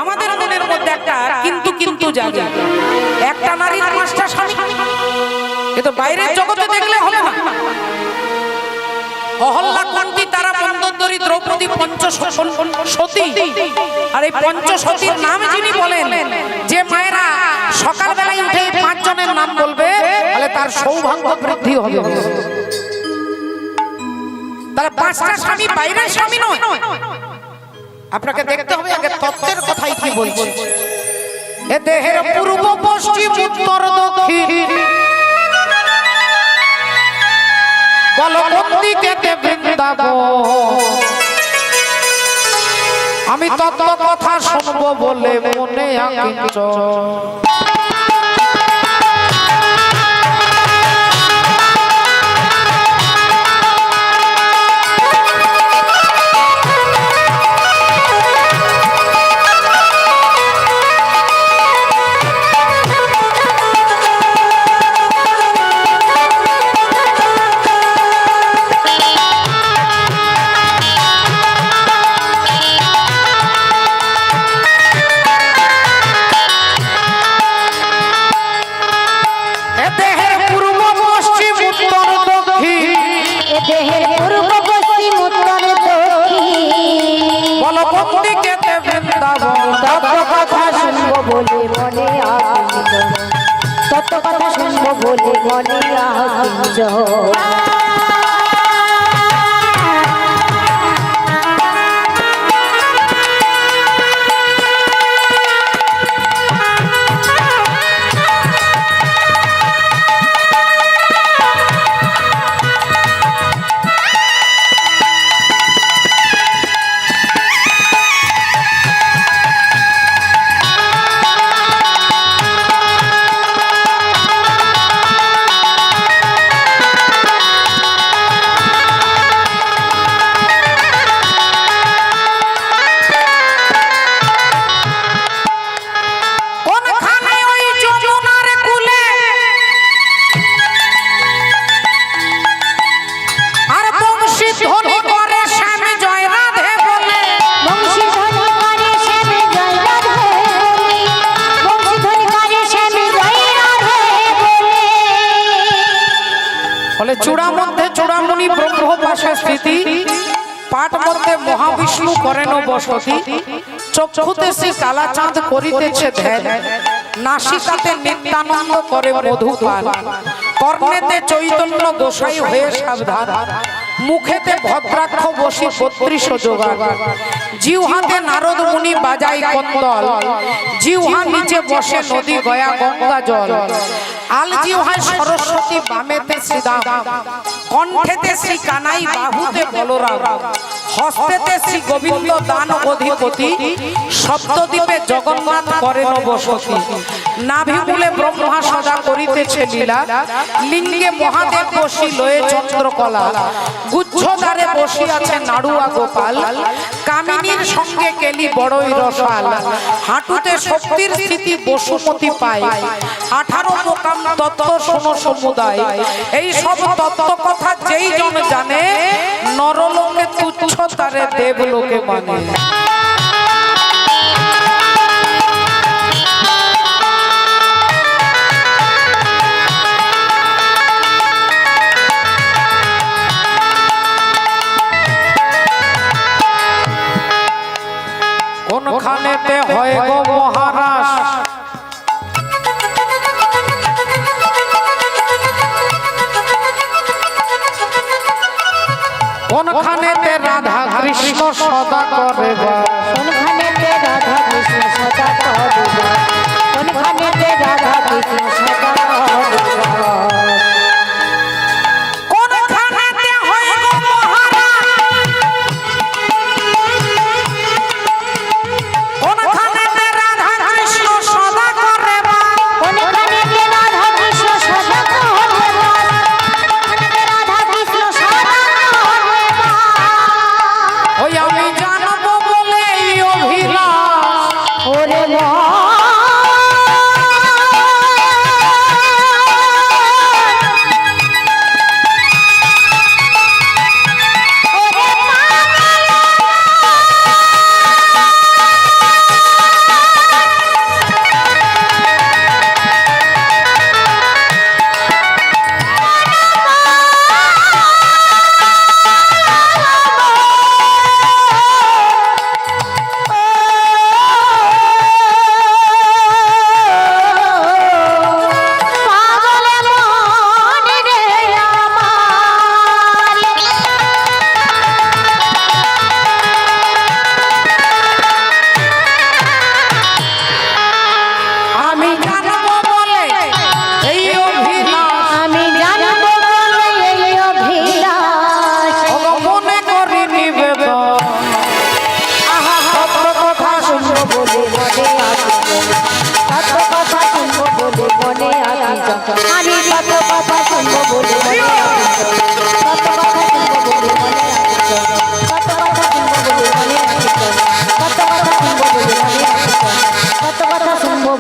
আমাদের মনের মধ্যে একটা কিন্তু কিন্তু জাগে, একটা নারীর পাঁচটা স্বামী, এ তো বাইরের জগতে দেখলে হবে না। অহল্যা, কুন্তী, তারা, মন্দোদরী, দ্রৌপদী পঞ্চসতী। আর এই পঞ্চসতীর নাম যিনি বলেন, যে মায়েরা সকালবেলায় উঠে পাঁচ জনের নাম বলবে, তাহলে তার সৌভাগ্য বৃদ্ধি হবে। তাহলে পাঁচটা স্বামী বাইরের স্বামী নয়, আপনাকে দেখতে হবে আগে তত্ত্বের কথাই কি বলছি। এ দেহের পূর্ব পশ্চিম উত্তর দক্ষিণ, বলো কোন দিকে বৃন্দাবন। আমি তত্ত্ব কথা শুনবো বলে মনে আকিঞ্চন। তত্ত্ব কথা শুনবো বলে মনে আকিঞ্চন। চূড়া মধ্যে চূড়ামণি ব্রহ্ম পাশে স্থিতি, পাট মধ্যে মহাবিষ্ণু করেন বসতি। চক্ষুতে শ্রী কালাচাঁদ করিতেছে ধ্যান, নাসিকাতে নিত্যানন্দ করে মধুপান। কর্ণেতে চৈতন্য গোসাই হয়ে সাবধান, মুখেতে ভদ্রাক্ষ বসি ৩২ যোগান। জিহ্বাতে নারদ মুনি বাজাই কন্দল, জিহ্বা নিচে বসে নদী গয়া গঙ্গা জল। আল জিহ্বায় সরস্বতী, বামেতে শ্রীদাম, কণ্ঠেতে শ্রী কানাই, বাহুতে বলরাম। হস্তেতে শ্রী গোবিন্দ দান অধিপতি, সপ্তদ্বীপে জগন্নাথ করেন বসতি। নাভিমূলে ব্রহ্মা সদা করিতেছে লীলা, লিঙ্গে মহাদেব বসি লয়ে চন্দ্রকলা। গুচ্ছদ্বারে বসিয়াছে নাড়ুয়া গোপাল, কামিনীর সঙ্গে কেলি বড়ই রসাল। হাঁটুতে শক্তির স্থিতি বসুমতি পায়, 18 মোকাম তত্ত্ব শোনো সমুদায়। এই সব তত্ত্ব কথা যেই জন জানে, নরলোকে তুচ্ছ তারে দেবলোকে মানে। কোনখানেতে হয় গো মহারাজ, কোনখানেতে রাধা কৃষ্ণ সদা করে বাস। কোনখানেতে রাধা কৃষ্ণ সদা করে বাস, কোনখানেতে রাধা কৃষ্ণ সদা করে বাস।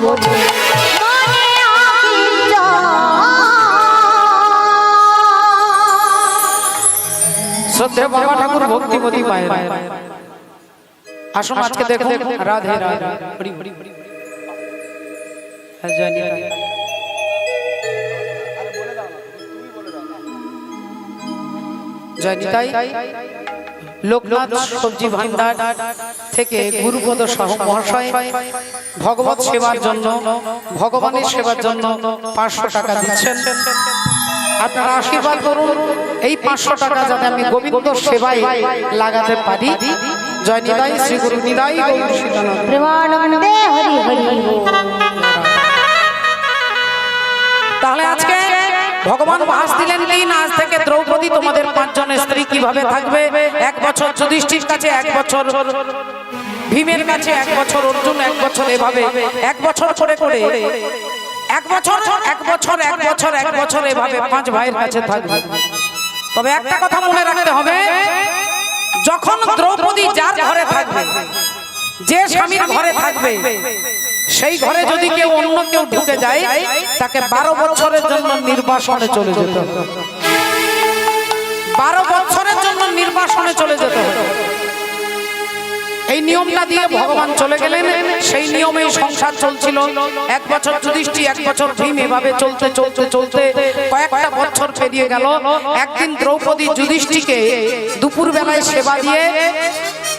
বলি মনে আকিঞ্চন। শ্রদ্ধেয় বাবা ঠাকুর ভক্তিমতী মায়ের আসুন আজকে দেখুন রাধে রাধে হরি হরি হরি জানি জয়নিতাই লোকনাথ সবজি ভান্ডার থেকে গুরুপদ সাহু মহাশয় ভগবত সেবার জন্য ভগবানের সেবার জন্য 500 টাকা দিচ্ছেন। আপনারা আশীর্বাদ করুন এই 500 টাকা যাতে আমি গোবিন্দ সেবায় লাগাতে পারি। জয় নিতাই শ্রী গুরু নিতাই গৌর সীতানাথ। প্রেমানন্দে হরি হরি বল। তাহলে আজকে ভগবান ভাস দিলেন কি না, আজ থেকে দ্রৌপদী তোমাদের 5 জন স্ত্রী কিভাবে থাকবে। 1 বছর যুধিষ্ঠির কাছে, 1 বছর ভীমের কাছে, 1 বছর অর্জুন, 1 বছর এভাবে 1 বছর করে করে 1 বছর 1 বছর 1 বছর 1 বছর এভাবে 5 ভাইয়ের কাছে থাকবে। তবে একটা কথা মনে রাখতে হবে, যখন দ্রৌপদী যার ঘরে থাকবে, যে স্বামীর ঘরে থাকবে, সেই ঘরে যদি কেউ অন্য কেউ ঢুকে যায় তাকে 12 বছরের জন্য নির্বাসনে চলে যেতে হবে। 12 বছরের জন্য নির্বাসনে চলে যেতে হবে। এই নিয়মটা দিয়ে ভগবান চলে গেলেন। সেই নিয়মেই সংসার চলছিল। 1 বছর যুধিষ্ঠির, 1 বছর ভীম, এভাবে চলতে চলতে চলতে কয়েকটা বছর পেরিয়ে গেল। একদিন দ্রৌপদী যুধিষ্ঠিরকে দুপুর বেলায় সেবা দিয়ে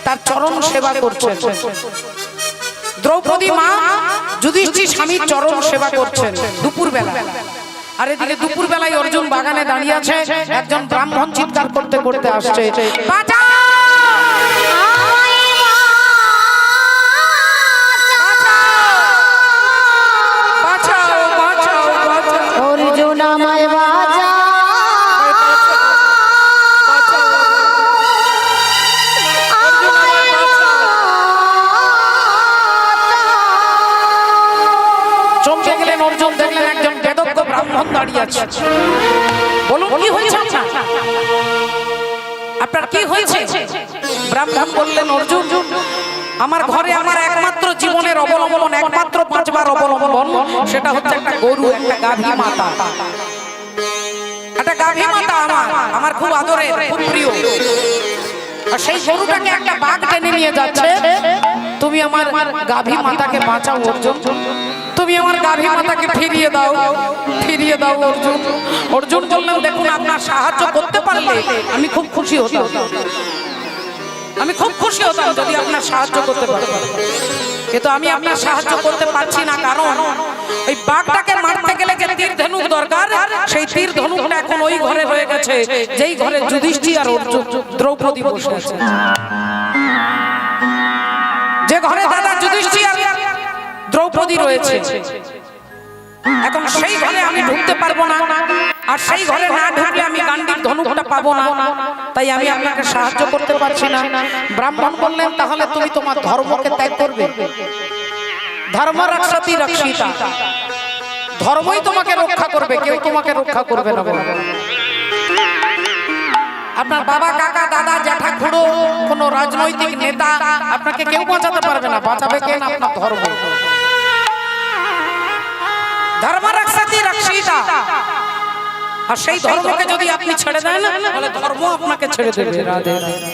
তার চরণ সেবা করছেন। দ্রৌপদী মা যুধিষ্ঠির স্বামীর চরণ সেবা করছেন দুপুর বেলা। আর এদিকে দুপুর বেলায় অর্জুন বাগানে দাঁড়িয়ে আছে। একজন ব্রাহ্মণ চিৎকার করতে করতে আসছে, বাঁচাও! অর্জুন আমায় বাঁচা। চমকে গেলেন অর্জুন, দেখলেন একজন বেদজ্ঞ ব্রাহ্মণ দাঁড়িয়ে আছে। বলুন কি হয়েছে আপনার, কি হয়েছে? ব্রাহ্মণ বললেন, অর্জুন আমার ঘরে আমার একমাত্র জীবনের অবলম্বন, একমাত্র 5 বার অবলম্বন, সেটা হচ্ছে একটা গরু, একটা গাভী মাতা। একটা গাভী মাতা আমার খুব আদরের, খুব প্রিয়। আর সেই গরুটাকে একটা বাঘ টেনে নিয়ে যাচ্ছে। তুমি আমার গাভী মাতাকে বাঁচাও অর্জুন, তুমি আমার গাভী মাতাকে ফিরিয়ে দাও, ফিরিয়ে দাও অর্জুন। অর্জুন বললেন, দেখুন আপনার সাহায্য করতে পারলে আমি খুব খুশি হতাম, আমি খুব খুশি হতাম যদি আপনার সাহায্য করতে পারতাম। কিন্তু আমি আপনার সাহায্য করতে পারছি না, কারণ এই বাঘটাকে মারতে গেলে যে তীর ধনুক দরকার, সেই তীর ধনুকটা এখন ওই ঘরে রয়ে গেছে যেই ঘরে যুধিষ্ঠির আর অর্জুন দ্রৌপদী বসে আছে। যে ঘরে দাদা যুধিষ্ঠির আর দ্রৌপদী রয়েছে, এখন সেই ঘরে আমি ঢুকতে পারবো না। আর সেই ঘরে না ঢুকলে আমি গান্ডীর ধনুকটা পাবো না, তাই আমি আপনাকে সাহায্য করতে পারছি না। ব্রাহ্মণ বললেন, তাহলে তুমি তোমার ধর্মকে ত্যাগ করবে। ধর্ম রক্ষতি রক্ষিতা, ধর্মই তোমাকে রক্ষা করবে, কেউ তোমাকে রক্ষা করবে না। আপনার বাবা, কাকা, দাদা, জ্যাঠা, খুড়ো, কোনো রাজনৈতিক নেতা আপনাকে কেউ বাঁচাতে পারবে না। বাঁচাবে কেন? আপনার ধর্ম। ধর্ম রক্ষতি রক্ষিতা। আর সেই ধর্মকে যদি আপনি ছেড়ে দেন, তাহলে ধর্ম আপনাকে ছেড়ে দেবে। রাধে রাধে।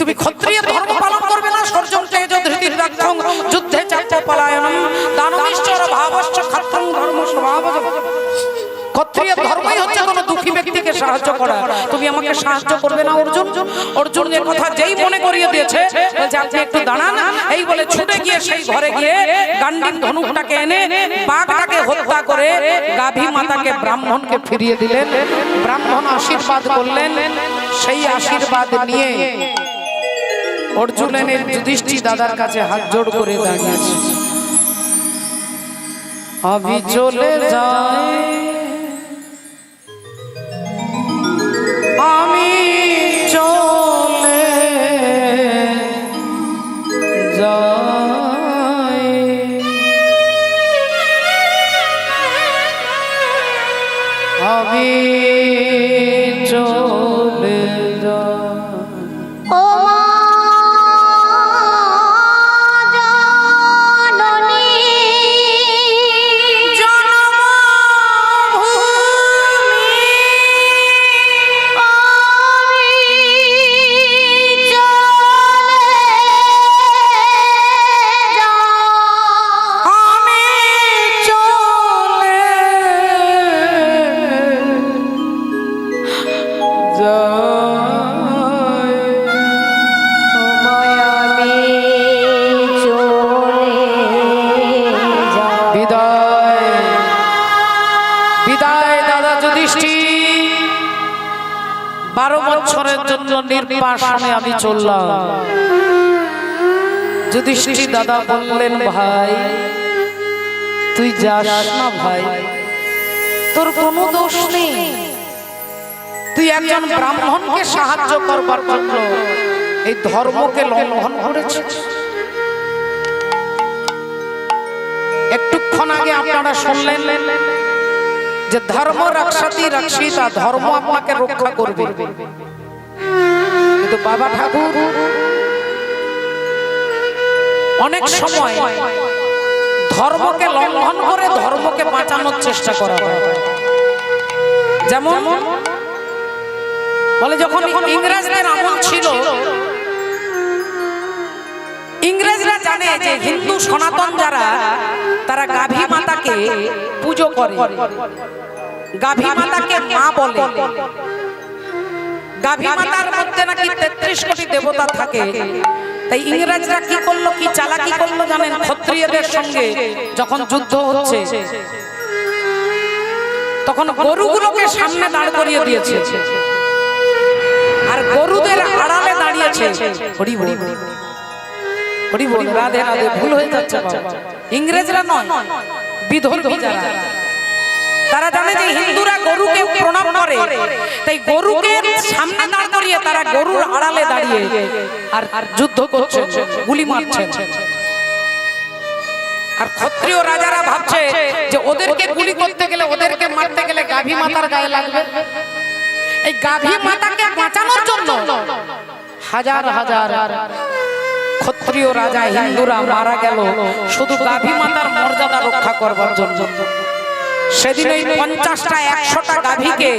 তুমি ক্ষত্রিয় ধর্ম পালন করবে না। সর্জম তেজ ধৃতির রক্ষং যুদ্ধে চাপ পলায়নম দানমিশ্বর ভাবশ্চ ক্ষত্রং ধর্ম স্বভাবজ। ক্ষত্রিয় ধর্মই হচ্ছে কোনো দুঃখী ব্যক্তিকে সাহায্য করা। তুমি আমাকে সাহায্য করবে না অর্জুন? অর্জুন এর কথা যেই মনে করিয়ে দিয়েছে, বলছে আপনি একটু দাঁড়ান। এই বলে ছুটে গিয়ে সেই ঘরে গিয়ে গান্ডীর ধনুকটাকে এনে বাঘটাকে হত্যা করে গাভী মাতাকে ব্রাহ্মণকে ফিরিয়ে দিলেন। ব্রাহ্মণ আশীর্বাদ করলেন। সেই আশীর্বাদ নিয়ে অর্জুনের যুধিষ্ঠির দাদার কাছে হাত জোড় করে দাঁড়িয়েছে। আমি চলে যাই, আমি চলে যাই, আমি চলে যাই। ও মা নির্বাসনে আমি চললাম। যুধিষ্ঠির দাদা বললেন, ভাই তুই যাস না ভাই, তোর কোনো দোষ নেই। তুই একজন ব্রাহ্মণকে সাহায্য করবার জন্য এই ধর্মকে লঙ্ঘন করেছিস। একটুক্ষণ আগে আপনারা শুনলেন যে ধর্ম রক্ষাতি রক্ষিতা, ধর্ম আপনাকে রক্ষা করবে। কিন্তু বাবা ঠাকুর অনেক সময় ধর্মকে লঙ্ঘন করে ধর্মকে বাঁচানোর চেষ্টা করা হয়। যেমন বলে, যখন ইংরেজদের আমল ছিল, ইংরেজরা জানে যে হিন্দু সনাতন যারা, তারা গাভী মাতাকে পুজো করে, গাভী মাতাকে মা বলে। গাভী মাতার মধ্যে নাকি 33 কোটি দেবতা থাকে। তাই ইংরেজরা কি করলো, কি চালাকি করলো জানেন? ক্ষত্রিয়দের সঙ্গে যখন যুদ্ধ হচ্ছে, তখন গরুগুলোকে সামনে দাঁড় করিয়ে দিয়েছে, আর গরুদের আড়ালে দাঁড়িয়েছে হরি হরি হরি বল, রাধে রাধে। ভুল হয়ে যাচ্ছে বাবা, ইংরেজরা নয়, বিধর্মী যারা, তারা জানে যে হিন্দুরা গরুকে প্রণাম করে। তাই গরুকে সামনে দাঁড় করিয়ে তারা গরুর আড়ালে দাঁড়িয়ে আর যুদ্ধ করছে, গুলি মারছে। আর ক্ষত্রিয় রাজারা ভাবছে যে ওদেরকে গুলি করতে গেলে, ওদেরকে মারতে গেলে গাভী মাতার গায়ে লাগবে। এই গাভী মাতাকে বাঁচানোর জন্য হাজার হাজার ক্ষত্রিয় রাজা হিন্দুরা মারা গেল শুধু গাভী মাতার মর্যাদা রক্ষা করবার জন্য। সেদিন এই 50টা 100টা গাভীকে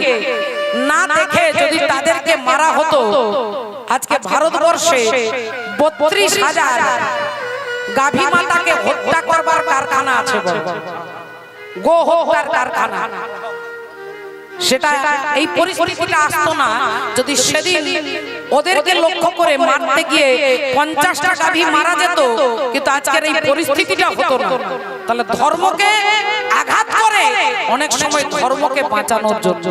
না দেখে যদি তাদেরকে মারা হতো, আজকে ভারতবর্ষে 32,000 গাভী মাতাকে হত্যা করবার কারখানা আছে, গো হত্যার কারখানা। সেটা এই পরিস্থিতিটা আসতো না যদি সেদিন ওদেরকে লক্ষ্য করে মারতে গিয়ে 50টা গাভী মারা যেত, কিন্তু আজকের এই পরিস্থিতিটা হতো না। তাহলে ধর্মকে আঘাত করে অনেক সময় ধর্মকে বাঁচানোর জন্য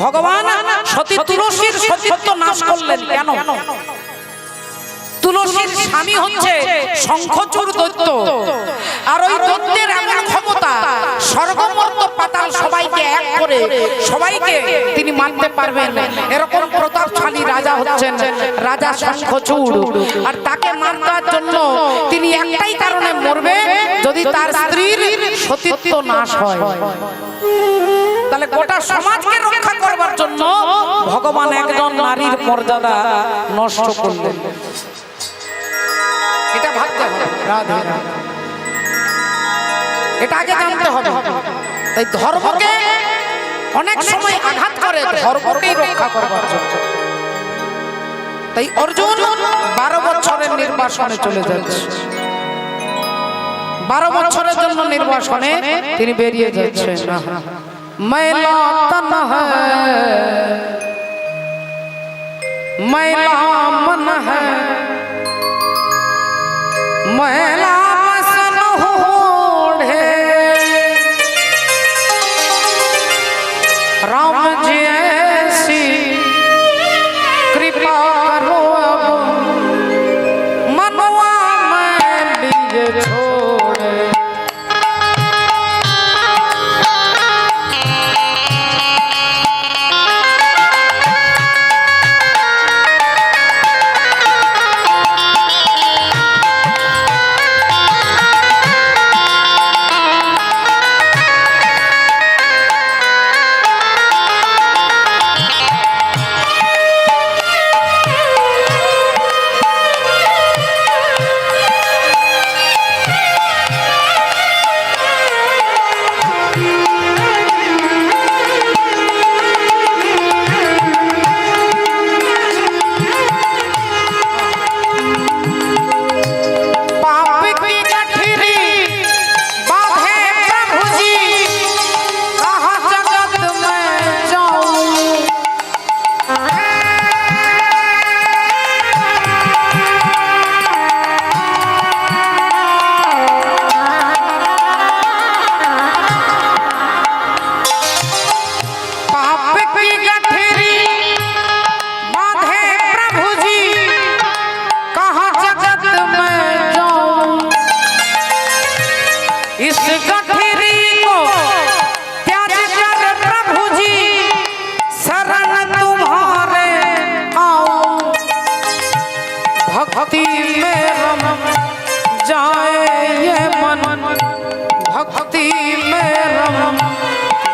ভগবান সতী তুলসীর সতীত্ব নাশ করলেন। কেন? তুলসীর স্বামী হচ্ছে শঙ্খচূড় দৈত্য, আর ওই দৈত্যের এমন ক্ষমতা, স্বর্গমর্ত পাতাল সবাইকে এক করে সবাইকে তিনি মারতে পারবেন। এরকম প্রতাপশালী রাজা হচ্ছেন রাজা শঙ্খচূড়। আর তাকে মারবার জন্য তিনি একটাই কারণে মরবে, যদি তার স্ত্রীর সতীত্ব নাশ হয়। তাহলে গোটা সমাজকে রক্ষা করবার জন্য ভগবান একজন নারীর মর্যাদা নষ্ট করলেন। এটা ভাবতে হবে, রাধে রাধে, এটা আগে জানতে হবে। তাই ধর্মকে অনেক সময় আঘাত করে ধর্মকেই রক্ষা করবার জন্য। তাই অর্জুন 12 বছরের নির্বাসনে চলে যাচ্ছে। 12 বছরের জন্য নির্বাসনে তিনি বেরিয়ে যাচ্ছেন। मैला तन है, मैला मन है, मैला बसन होड़े, राम जी ऐसी कृपा करो अब मनवा में बीज छोड़े। में रम जाए ये मन भक्ति में रम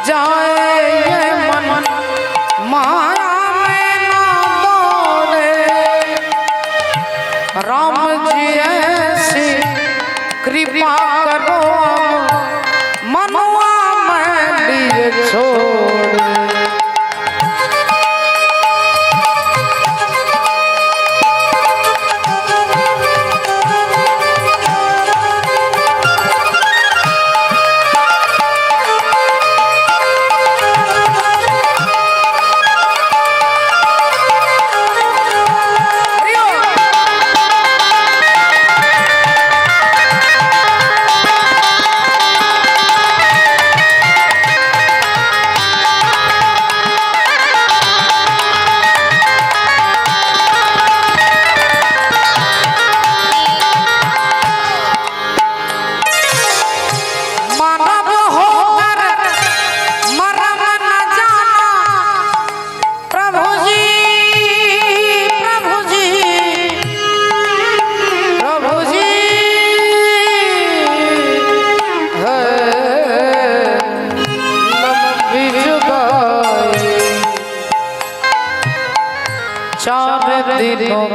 जाए ये मन माया में ना दौड़े राम जी ऐसी कृपा करो मनवा में लिए छोड़ दिनों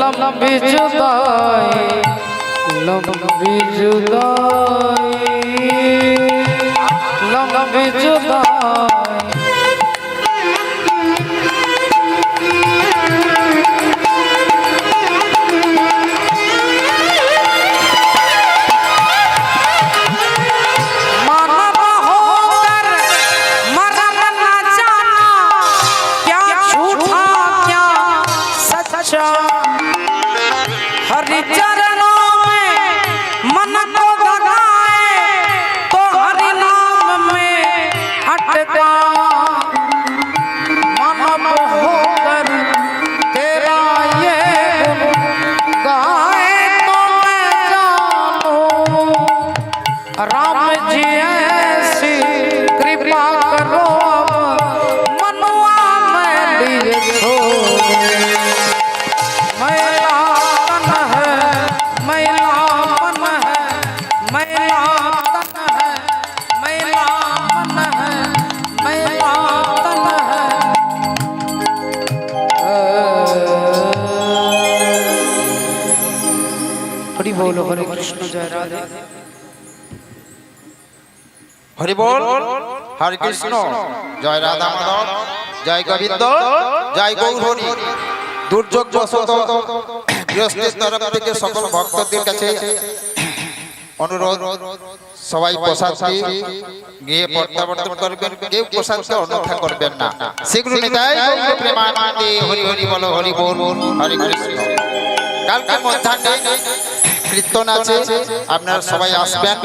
लंबी जुदाई लंबी जुदाई लंबी जुदाई हरि चरणों में मन को लगाए तो हरि नाम में अटका मन होकर तेरा ये गुण गाए तो मैं जानूं राम जी ऐसी कृपा करो मनुआ मैं लिए छोड़ हरि बोल हरे कृष्ण जय राधे हरि बोल हरे कृष्ण जय राधा माधव जय गोविंद जय गौर हरि দুর্যোগ বশত গৃহস্থের তরফ থেকে সকল ভক্তদের কাছে অনুরোধ সবাই প্রসাদটি গিয়ে প্রত্যাবর্তন করবেন কেউ প্রসাদকে অন্যথা করবেন না শীঘ্র নিতাই গৌর প্রেমানন্দে হরি হরি বল হরি বল হরে কৃষ্ণ কালকে মধ্যাহ্নে কীর্তন আছে আপনারা সবাই আসবেন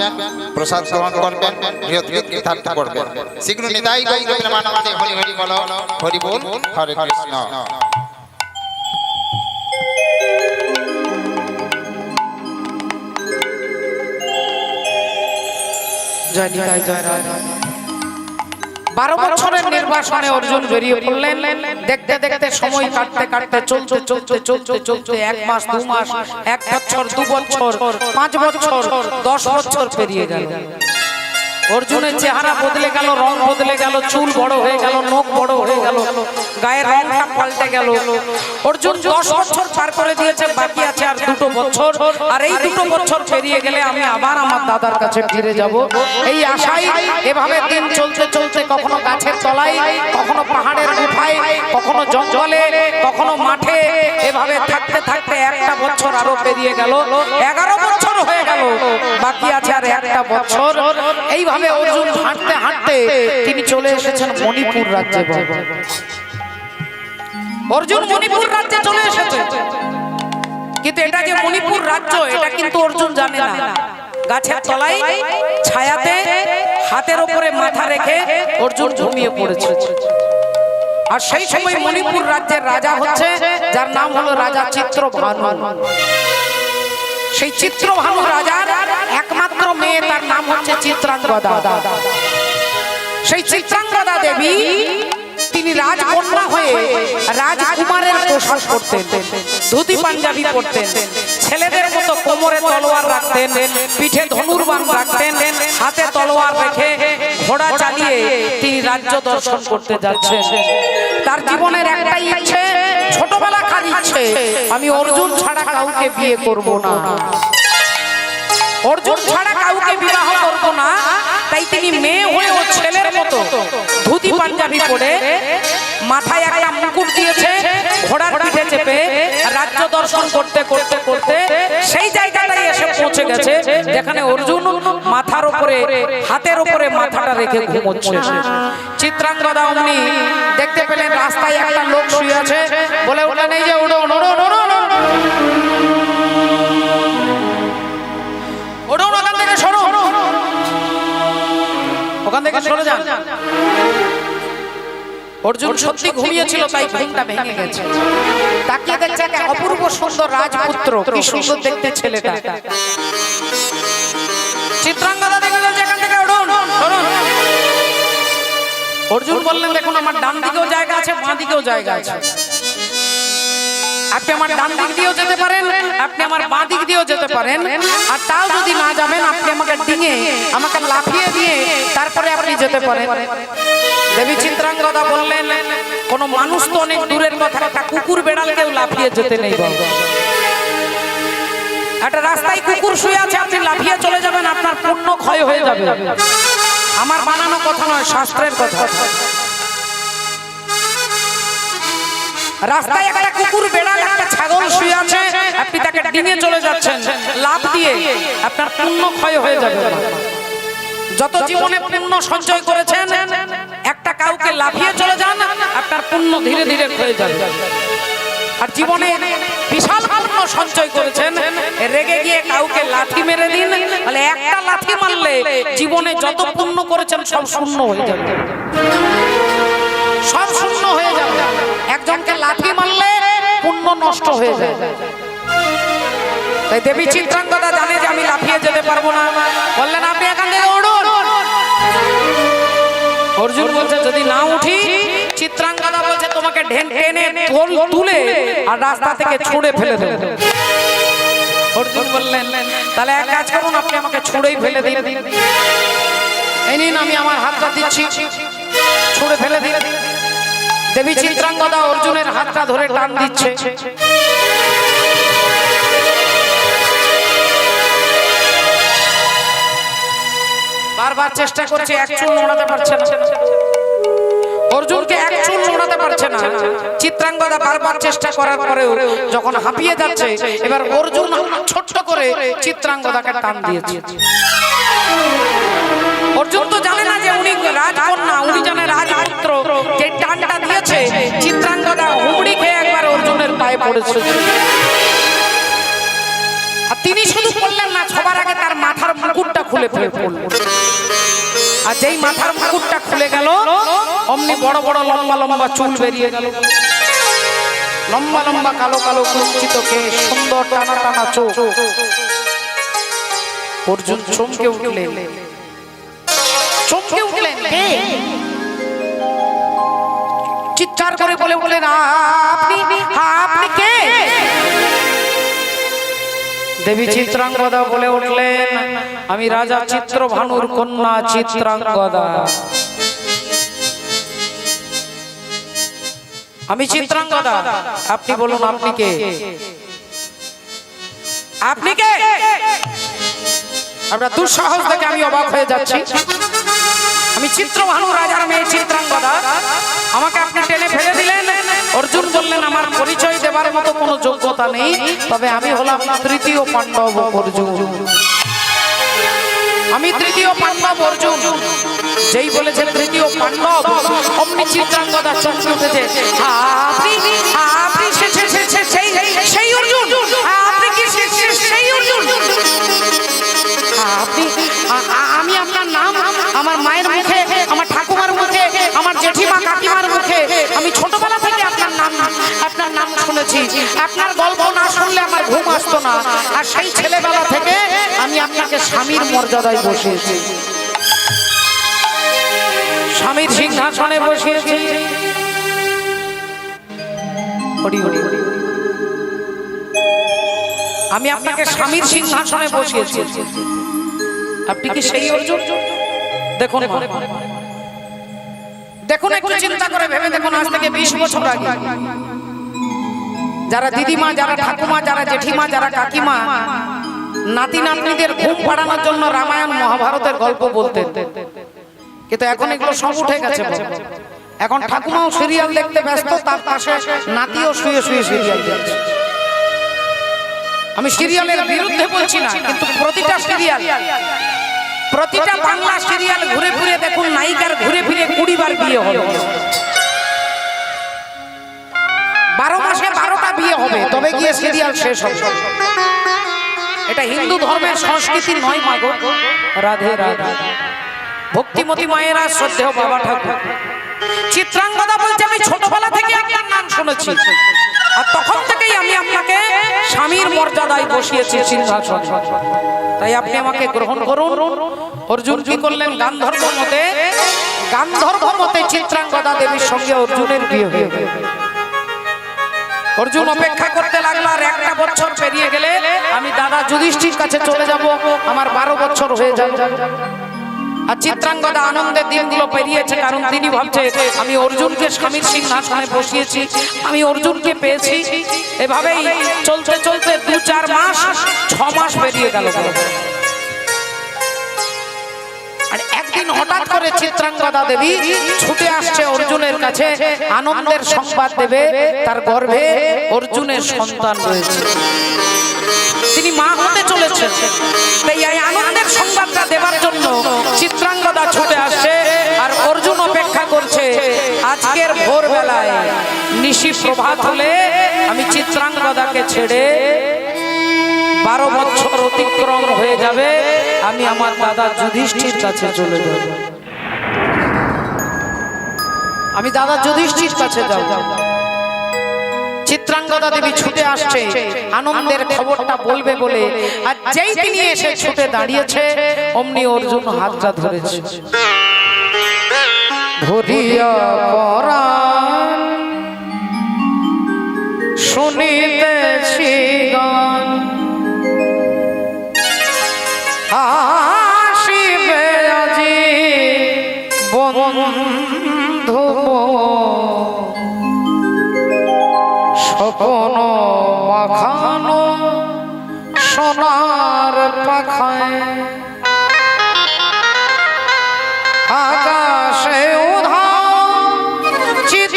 প্রসাদ গ্রহণ করবেন গৃহস্থকে কৃতার্থ করবেন শীঘ্র নিতাই গৌর প্রেমানন্দে হরি হরি বল হরি বল হরে কৃষ্ণ जय निताई जय राधा 12 বছরের নির্বাসনে অর্জুন বেরিয়ে পড়লেন দেখতে দেখতে সময় কাটতে কাটতে চলতে চলতে চলতে চলতে 1 মাস 2 মাস 1 বছর 2 বছর 5 বছর 10 বছর পেরিয়ে গেল অর্জুনের চেহারা বদলে গেল রং বদলে গেল চুল বড় হয়ে গেল নখ বড় হয়ে গেল গায়ের রংটা পাল্টে গেল অর্জুন 10 বছর পার করে দিয়েছে বাকি আছে আর 2 বছর আর এই 2 বছর পেরিয়ে গেলে আমি আবার আমার দাদার কাছে ফিরে যাব এই আশায় এভাবে দিন চলতে চলতে কখনো গাছের তলায় কখনো পাহাড়ের গুহায় কখনো জঙ্গলে কখনো মাঠে এভাবে থাকতে থাকতে একটা বছর আরো পেরিয়ে গেল 11 বছর হয়ে গেল বাকি আছে আর একটা বছর এইভাবে অর্জুন হাঁটতে হাঁটতে তিনি চলে এসেছেন মণিপুর রাজ্যে অর্জুন মণিপুর রাজ্যে চলে এসেছে কিন্তু এটা যে মণিপুর রাজ্য এটা কিন্তু অর্জুন জানে না গাছের তলায় ছায়াতে হাতের উপরে মাথা রেখে অর্জুন ঘুমিয়ে পড়েছে আর সেই সময় মণিপুর রাজ্যের রাজা হচ্ছে যার নাম হলো রাজা চিত্রভানু সেই চিত্রভানু রাজার একমাত্র মেয়ে তার নাম হচ্ছে চিত্রাঙ্গদা সেই চিত্রাঙ্গদা দেবী তিনি রাজকন্যা হয়ে রাজকুমারের পোশাক পরতেন, ধুতি পাঞ্জাবি পরতেন, ছেলেদের মতো কোমরে তলোয়ার রাখতেন, পিঠে ধনুর্বাণ রাখতেন, হাতে তলোয়ার রেখে ঘোড়া চালিয়ে তিনি রাজ্য দর্শন করতে যাচ্ছেন। তার জীবনের একটাই ইচ্ছে, ছোটবেলাকার ইচ্ছে, আমি অর্জুন ছাড়া কাউকে বিয়ে করব না, অর্জুন ছাড়া কাউকে বিবাহ করব না। তাই তিনি মেয়ে হয়েও ছেলের মতো ধুতি পাঞ্জাবি পরে মাথায় একটা মুকুট দিয়েছে, ঘোড়ার পিঠে চেপে রাজ্য দর্শন করতে করতে করতে সেই জায়গাটায় এসে পৌঁছে গেছে যেখানে অর্জুন মাথার উপরে হাতের উপরে মাথাটা রেখে ঘুমোচ্ছে। চিত্রাঙ্গদা অমনি দেখতে পেলেন রাস্তায় একটা লোক শুয়ে আছে, বলে উঠলেন এই যে উড়ো উড়ো উড়ো উড়ো ওঠুন, ওখান থেকে সরুন, ওখান থেকে সরে যান। অর্জুন সত্যি ঘুমিয়েছিল, তাই ঘুমটা ভেঙে গেছে। তাকিয়ে দেখছে একটা অপূর্ব সুন্দর রাজপুত্র, কি সুন্দর দেখতে ছেলেটা। চিত্রাঙ্গদা দেখে বলছে এখান থেকে উঠুন, সরুন। অর্জুন বললেন দেখুন আমার ডান দিকেও জায়গা আছে, বাঁ দিকেও জায়গা আছে, আপনি আমার ডান দিক দিয়েও যেতে পারেন, আপনি আমার বাঁ দিক দিয়েও যেতে পারেন, আর তাও যদি না যাবেন আপনি আমাকে ডিঙে আমাকে লাফিয়ে দিয়ে তারপরে আপনি যেতে পারেন। দেবী চিত্রাঙ্গদা বললেন কোন মানুষ তো অনেক দূরের কথা, একটা কুকুর বেড়ালকেও লাফিয়ে যেতে নেই বাবা। একটা রাস্তায় কুকুর শুয়ে আছে, আপনি লাফিয়ে চলে যাবেন, আপনার পুণ্য ক্ষয় হয়ে যাবে। আমার বানানো কথা নয়, শাস্ত্রের কথা। রাস্তায় একটা কুকুর বেড়াল একটা ছাগল শুয়ে আছে, আপনি তাকে ডিঙে চলে যাচ্ছেন লাফ দিয়ে, আপনার পুণ্য ক্ষয় হয়ে যাবে। যত জীবনে পুণ্য সঞ্চয় করেছেন একটা কাউকে লাফিয়ে চলে যান, আপনার পুণ্য ধীরে ধীরে ক্ষয়ে যাবে। আর জীবনে বিশাল পুণ্য সঞ্চয় করেছেন, রেগে গিয়ে কাউকে লাথি মেরে দিন, তাহলে একটা লাথি মারলে জীবনে যত পুণ্য করেছেন সব শূন্য হয়ে যাবে, সব শূন্য হয়ে যাবে। একজনকে লাথি মারলে পুণ্য নষ্ট হয়ে যায়। তাই দেবী চিত্রাঙ্গদা জানে যে আমি লাফিয়ে যেতে পারবো না, বললেন আপনি এখান থেকে উঠুন। অর্জুন বলছে যদি না উঠি, চিত্রাঙ্গদা বলছে তোমাকে টেনে তুলে আর রাস্তা থেকে ছুঁড়ে ফেলে দেব। অর্জুন বললেন তাহলে এক কাজ করুন, আপনি আমাকে ছুঁড়েই ফেলে দিন। এই নিন আমি আমার হাতটা দিচ্ছি, ছুঁড়ে ফেলে দিন। দেবী চিত্রাঙ্গদা অর্জুনের হাতটা ধরে টান দিচ্ছে। বারবার চেষ্টা করছে, এক চুল নড়াতে পারছে না, অর্জুনকে এক চুল নড়াতে পারছে না। চিত্রাঙ্গদা বারবার চেষ্টা করার পরেও যখন হাঁপিয়ে যাচ্ছে, এবার অর্জুন ছোট্ট করে চিত্রাঙ্গদাকে টান দিয়েছে। অর্জুন তো জানে না যে উনি রাজকন্যা, উনি জানে রাজপুত্র। যে টানটা দিয়েছে চিত্রাঙ্গদা হুমড়ি খেয়ে একবার অর্জুনের পায়ে পড়েছে। আর তিনি শুধু বললেন না, সবার আগে তার মাথার মুকুটটা খুলে পড়ল। আর যেই মাথার মুকুটটা খুলে গেল, অমনি বড় বড় লম্বা লম্বা চুল বেরিয়ে গেল, লম্বা লম্বা কালো কালো কুঞ্চিত কেশ, সুন্দর টানা টানা চোখ। অর্জুন চমকে উঠলেন, চমকে উঠলেন। চিৎকার করে বলে বলেন আপনি কে? দেবী চিত্রাঙ্গদা বলে উঠলেন আমি রাজা চিত্রভানুর কন্যা চিত্রাঙ্গদা। আমি চিত্রাঙ্গদা, আপনি বলুন আপনি কে? আপনি কে? আপনার দুঃসাহস দেখে আমি অবাক হয়ে যাচ্ছি। আমি চিত্রভানু রাজার মেয়ে চিত্রাঙ্গদা, আমাকে আপনি টেনে ফেলে দিলেন। অর্জুন বললেন আমার পরিচয় দেবার মতো কোনো যোগ্যতা নেই, তবে আমি হলাম তৃতীয় পাণ্ডব অর্জুন। আমি তৃতীয় পাণ্ডব অর্জুন। যেই বলেছে তৃতীয় পাণ্ডব, অমনি চিত্রাঙ্গদা চমকে উঠেছে। আপনি সেই অর্জুন? আপনি কি সেই অর্জুন? আমি আপনার নাম আমার মায়ের মুখে, আমার ঠাকুমার মুখে, আমার জেঠিমা কাকিমার মুখে আমি ছোটবেলা থেকে আপনার নাম শুনেছি। আপনার গল্প না শুনলে আমার ঘুম আসতো না। আর সেই ছেলেবেলা থেকে আমি আপনাকে স্বামীর মর্যাদায় বসিয়েছি, স্বামীর সিংহাসনে বসিয়েছি। হরি হরি। আমি আপনাকে স্বামীর সিংহাসনে বসিয়েছি, আপনি কি সেই অর্জুন? দেখুন দেখুন, একটু চিন্তা করে ভেবে দেখুন, আজ থেকে 20 বছর আগে যারা দিদিমা, যারা ঠাকুমা, যারা জেঠিমা, যারা কাকিমা নাতি নাতনিদের ঘুম পাড়ানোর জন্য রামায়ণ মহাভারতের গল্প বলতেন, কিন্তু এখন এগুলো সব উঠে গেছে। এখন ঠাকুমাও সিরিয়াল দেখতে ব্যস্ত, তার পাশে নাতিও শুয়ে শুয়ে সিরিয়াল দেখছে। আমি সিরিয়ালের বিরুদ্ধে বলছি না, কিন্তু প্রতিটা সিরিয়াল, প্রতিটা বাংলা সিরিয়াল ঘুরে ফিরে দেখুন, নায়িকার ঘুরে ফিরে 20 বার বিয়ে হলো। 12 মাসে 12টা বিয়ে হবে, তবে গিয়ে সিরিয়াল শেষ হবে। এটা হিন্দু ধর্মের সংস্কৃতি নয় মাগো। রাধে রাধে। ভক্তিমতী মায়েরা, শ্রদ্ধেয় বাবা ঠাকুর চিত্রাঙ্গদা বলছে, আমি ছোটবেলা থেকে আপনার নাম শুনেছি, আর তখন থেকেই আমি আপনাকে স্বামীর মর্যাদায় বসিয়েছি সিংহাসনে, তাই আপনি আমাকে গ্রহণ করুন। অর্জুন কি করলেন? গান্ধর্ব মতে চিত্রাঙ্গদা দেবীর সঙ্গে অর্জুনের বিয়ে হয়ে গেল। অর্জুন অপেক্ষা করতে লাগলো, আর 1টা বছর পেরিয়ে গেলে আমি দাদা যুধিষ্ঠির কাছে চলে যাব, আমার 12 বছর হয়ে যাবে। আর চিত্রাঙ্গদা আনন্দের দিনগুলো পেরিয়েছে, কারণ তিনি ভাবছে আমি অর্জুনকে স্বামীর সিংহাসনে বসিয়েছি, আমি অর্জুনকে পেয়েছি। এভাবেই চলতে চলতে 2-4 মাস, 6 মাস পেরিয়ে গেল। আর একদিন হঠাৎ করে চিত্রাঙ্গদা দেবী ছুটে আসছে অর্জুনের কাছে, আনন্দের সংবাদ দেবে তার গর্ভে অর্জুনের সন্তান রয়েছে, তিনি মা হতে চলেছেন। তাই এই আনন্দের সংবাদটা দেবার জন্য চিত্রাঙ্গদা ছুটে আসছে, আর অর্জুন অপেক্ষা করছে আজকের ভোরবেলায় নিশি প্রভাত হলে আমি চিত্রাঙ্গদাকে ছেড়ে 12 বছর অতিক্রম হয়ে যাবে, আমি আমার দাদা যুধিষ্ঠির কাছে চলে যাব, আমি দাদা যুধিষ্ঠির কাছে যাব। চিত্রাঙ্গদা দেবী ছুটে আসছে আনন্দের খবরটা বলবে বলে, আর যেই তিনি এসে ছুটে দাঁড়িয়েছে অমনি অর্জুন হাতটা ধরেছে। ধরিয়া পরাণ শুনিতেছি গান, আসিবে আজি বন্ধু স্বপ্ন মাখানো সোনার পাখায়, আকাশে উধাও চিত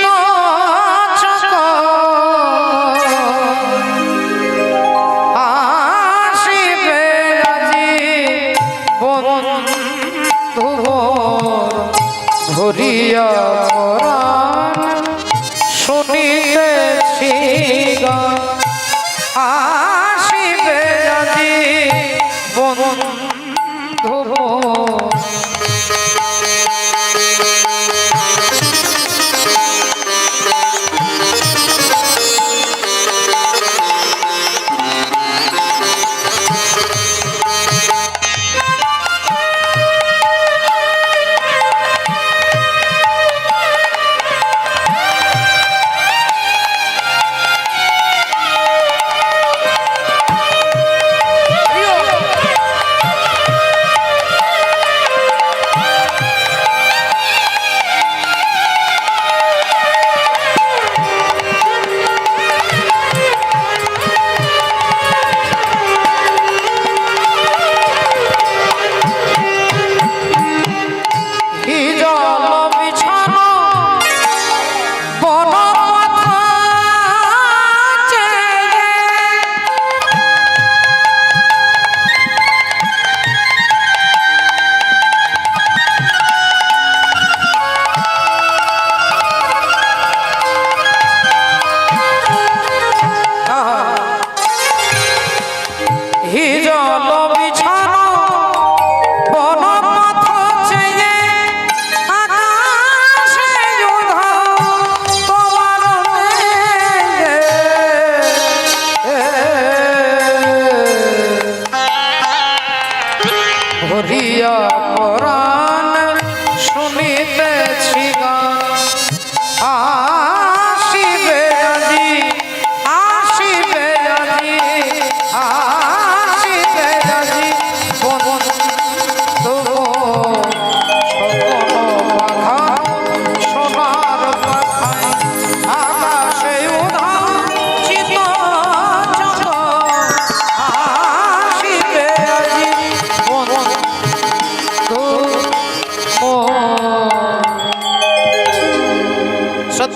আসিবে আজি বন্ধু ধরিয়া পরাণ শুনিতেছি গান, আসিবে আজি বন্ধু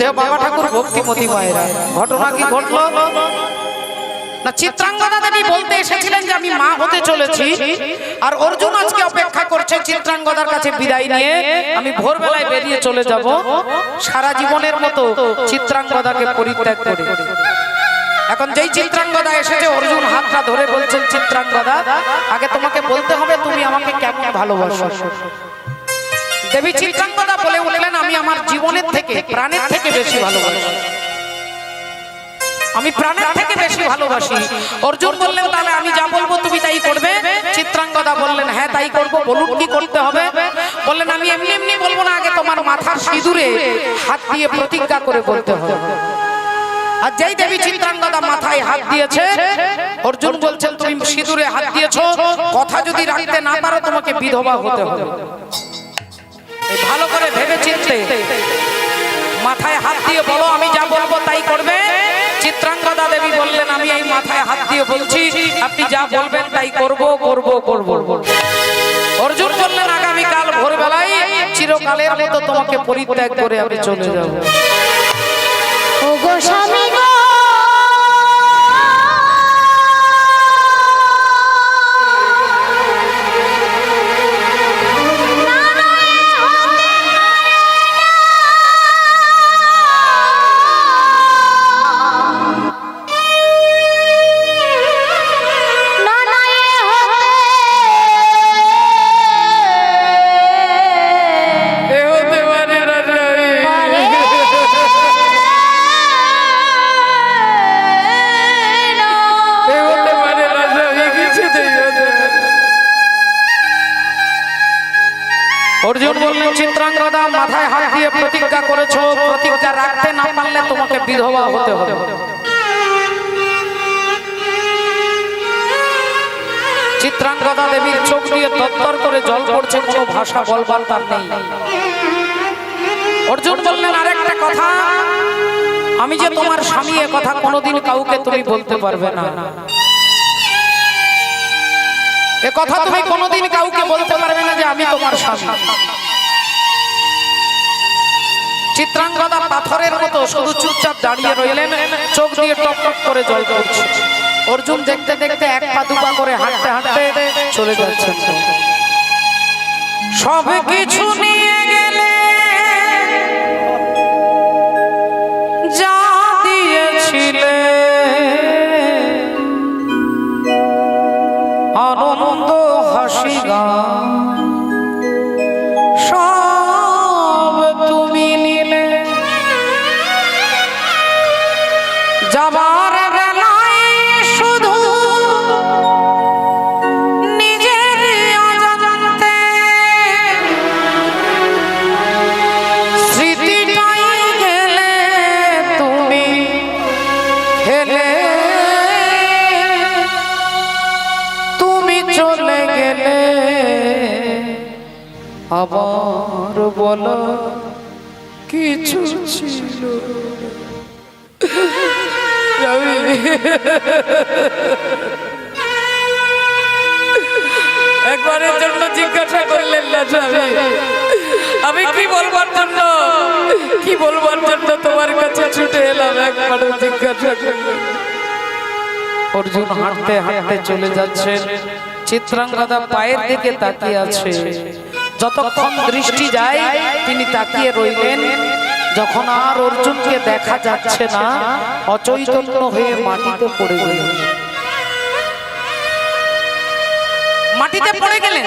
শ্রদ্ধেয় বাবা ঠাকুর ভক্তিমতী মায়েরা, ঘটনা কি ঘটলো না, চিত্রাঙ্গদা দেবী বলতে এসেছিলেন যে আমি মা হতে চলেছি, আর অর্জুন আজকে অপেক্ষা করছে চিত্রাঙ্গদার কাছে বিদায় নিয়ে আমি ভোরবেলায় বেরিয়ে চলে যাব সারা জীবনের মতো চিত্রাঙ্গদাকে পরিত্যাগ করে। এখন যেই চিত্রাঙ্গদা এসেছে অর্জুন হাতটা ধরে বলছেন, চিত্রাঙ্গদা আগে তোমাকে বলতে হবে তুমি আমাকে কেমন ভালোবাসো। দেবী চিত্রাঙ্গদা বলে উঠলেন, আমি আমার জীবনের থেকে প্রাণের থেকে বেশি ভালোবাসি, আমি প্রাণের থেকে বেশি ভালোবাসি। অর্জুন বললেন, তাহলে আমি যা বলবো তুমি তাই করবে? চিত্রাঙ্গদা বললেন, হ্যাঁ তাই করব, বলুন কি করতে হবে? বললেন, আমি এমনি এমনি বলবো না, আগে তোমার মাথার সিঁদুরে হাত দিয়ে প্রতিজ্ঞা করে বলতে হবে। আর যেই দেবী চিত্রাঙ্গদা মাথায় হাত দিয়েছে, অর্জুন বলছেন তুমি সিঁদুরে হাত দিয়েছো, কথা যদি রাখতে না পারো তোমাকে বিধবা হতে হবে। ভালো করে ভেবে চিন্তে মাথায় হাত দিয়ে বলো, আমি যা বলবো তাই করবে। চিত্রাঙ্গদা দেবী বললেন, আমি এই মাথায় হাত দিয়ে বলছি আপনি যা বলবেন তাই করব করব করব। অর্জুন বললেন, আগামীকাল ভোরবেলায় চিরকালের মতো তোমাকে পরিত্যাগ করে আমি চলে যাব। ও গো স্বামী গো, অর্জুন বললেন, চিত্রাঙ্গদা মাথায় হাত দিয়ে প্রতিজ্ঞা করেছো, প্রতিজ্ঞা রাখতে না পারলে তোমাকে বিধবা হতে হবে। চিত্রাঙ্গদা দেবীর চোখ দিয়ে তত্তর করে জল পড়ছে, কোনো ভাষা বলবার তার নেই। অর্জুন বললেন, আরেকটা কথা, আমি যে তোমার স্বামী এ কথা কোনোদিন কাউকে তুমি বলতে পারবে না, এ কথা তুমি কোনোদিন কাউকে বলতে পারবে না যে আমি তোমার স্বামী। চিত্রাঙ্গদা পাথরের মতো শুধু চুপচাপ দাঁড়িয়ে রইলেন, চোখ দিয়ে টপ টপ করে জল পড়ছে। অর্জুন দেখতে দেখতে এক পা দুপা করে হাঁটতে হাঁটতে চলে যাচ্ছেন। সব কিছু নিয়ে গেলে যা দিয়েছিলে আনন্দ হাসি গান সব তুমি নিলে, যাবার বেলায় শুধু নিজের অজান্তে স্মৃতিটাই গেলে তুমি হেলে, চলে গেলে আবার বলো কিছু ছিল। একবারের জন্য জিজ্ঞাসা করলেন না স্বামী, আমি কি বলবার জন্য তোমার কাছে ছুটে এলাম, একবারও জিজ্ঞাসা করলেন। অর্জুন হাঁটতে হাঁটতে চলে যাচ্ছেন, চিত্রাঙ্গদা পায়ের দিকে তাকিয়ে আছে। যতক্ষণ দৃষ্টি যায় তিনি তাকিয়ে রইলেন। যখন আর অর্জুনকে দেখা যাচ্ছে না, অচৈতন্য হয়ে মাটিতে পড়ে গেলেন। মাটিতে পড়ে গেলেন।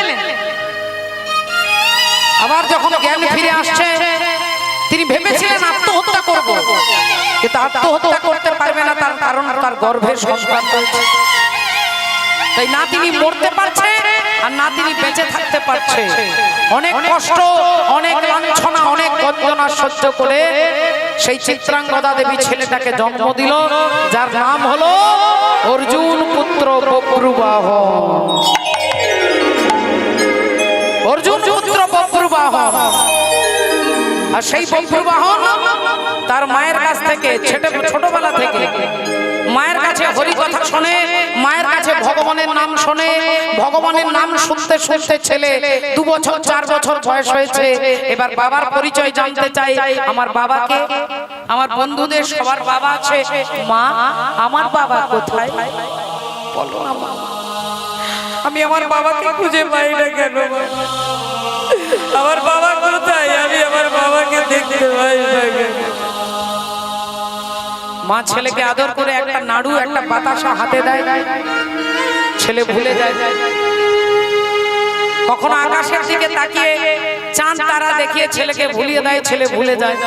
আবার যখন জ্ঞান ফিরে আসছে, তিনি ভেবেছিলেন আত্মহত্যা করব, কিন্তু আত্মহত্যা করতে পারবে না, তার কারণ তার গর্ভে সন্তান রয়েছে। তাই না তিনি মরতে পারছে আর না তিনি বেঁচে থাকতে পারছে। অনেক কষ্ট, অনেক লাঞ্ছনা, অনেক বঞ্চনা সহ্য করে সেই চিত্রাঙ্গদা দেবী ছেলেটাকে জন্ম দিল, যার নাম হলো অর্জুন পুত্র বভ্রুবাহন। অর্জুন পুত্র বভ্রুবাহন। আর সেই বভ্রুবাহন তার মায়ের কাছ থেকে ছোটবেলা থেকে মায়ের কাছে হরি কথা শোনে, মায়ের কাছে ভগবানের নাম শোনে, ভগবানের নাম শুনতে শুনতে ছেলে 2 বছর 4 বছর বয়স হয়েছে, এবার বাবার পরিচয় জানতে চাই। আমার বাবাকে, আমার বন্ধুদের সবার বাবা আছে, মা আমার বাবা কোথায় বলো না মা, আমি আমার বাবাকে খুঁজে পাই না কেন, আমার বাবা কোথায়, আমি আমার বাবাকে দেখতে পাই না কেন। মা ছেলেকে আদর করে একটা নাড়ু একটা বাতাসা হাতে দেয়, ছেলে ভুলে যায়। কখনো আকাশের দিকে তাকিয়ে চাঁদ তারা দেখিয়ে ছেলেকে ভুলিয়ে দেয়, ছেলে ভুলে যায়।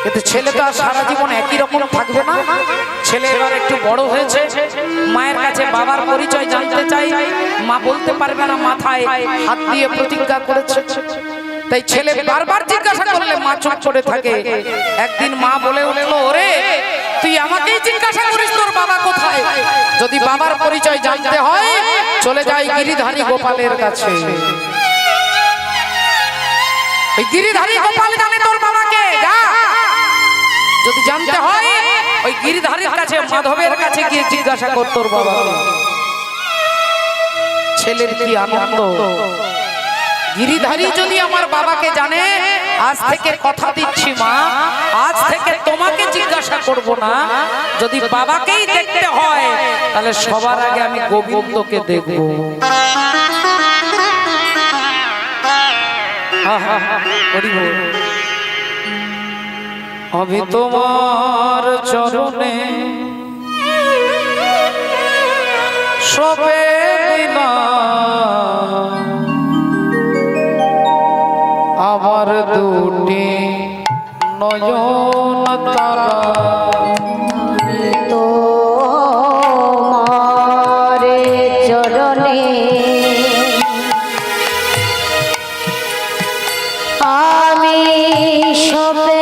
কিন্তু ছেলে তো আর সারা জীবন একই রকম থাকবে না। ছেলে এবার একটু বড় হয়েছে, মায়ের কাছে বাবার পরিচয় জানতে চাই, মা বলতে পারবে না, মাথায় হাত দিয়ে প্রতিজ্ঞা করেছে। তাই ছেলে বারবার জিজ্ঞাসা করলে মা চুপ করে থাকে। একদিন মা বলে উঠলো, ওরে তুই আমাকেই জিজ্ঞাসা করিস তোর বাবা কোথায়? যদি বাবার পরিচয় জানতে হয় চলে যাই গিরিধারী গোপালের কাছে। ওই গিরিধারী গোপাল জানে তোর বাবাকে, যা। যদি জানতে হয় ওই গিরিধারীর কাছে, মাধবের কাছে গিয়ে জিজ্ঞাসা কর তোর বাবা। ছেলের কি আনন্দ! গিরিধারী যদি আমার বাবাকে জানে, আজ থেকে কথা দিচ্ছি মা, আজ থেকে তোমাকে জিজ্ঞাসা করব না। যদি বাবাকেই দেখতে হয় তাহলে সবার আগে আমি গোবিন্দকে দেখব। আমি তোমার চরণে সবে দিনা আমার দুটি নয়ন তারা, তোমার চরণে আমি সবে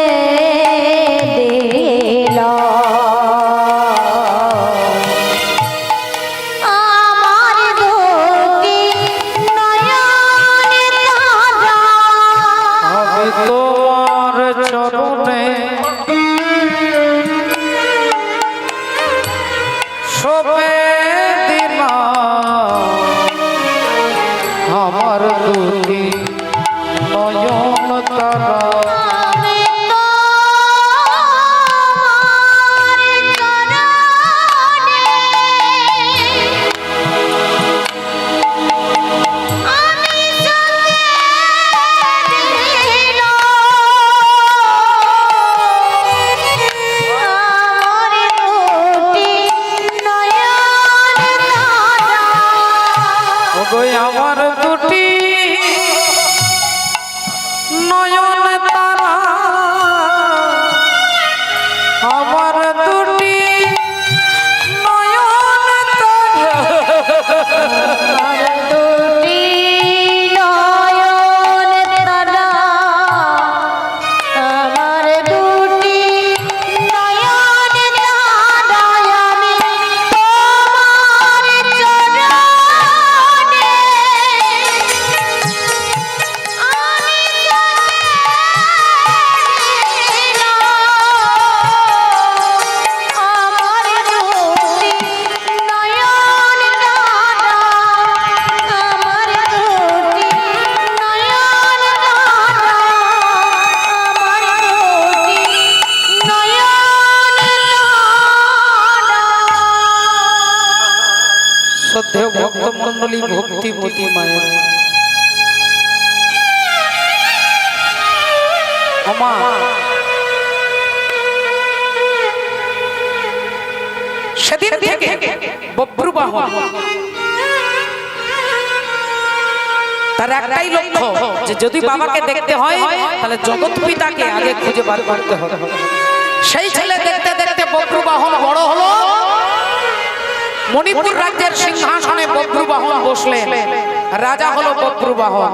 আমার দুটি নয়ন তারা। আমার দুটি নয়ন তারা, আমার দুটি নয়ন তারা, দুটি নয়ন তারা, আমার দুটি নয়ন তারা, আমি তোমার চরণে শ্রদ্ধেয় ভক্তমণ্ডলী, ভক্তিমতী মায়ের মা, সেদিন থেকে বভ্রুবাহন তার একটাই লক্ষ্য, যে যদি বাবাকে দেখতে হয় তাহলে জগৎ পিতাকে আগে খুঁজে বার করতে হবে। সেই ছেলে দেখতে দেখতে বভ্রুবাহন বড় হলো, মণিপুর রাজ্যের সিংহাসনে বভ্রুবাহন বসলেন, রাজা হলো বভ্রুবাহন।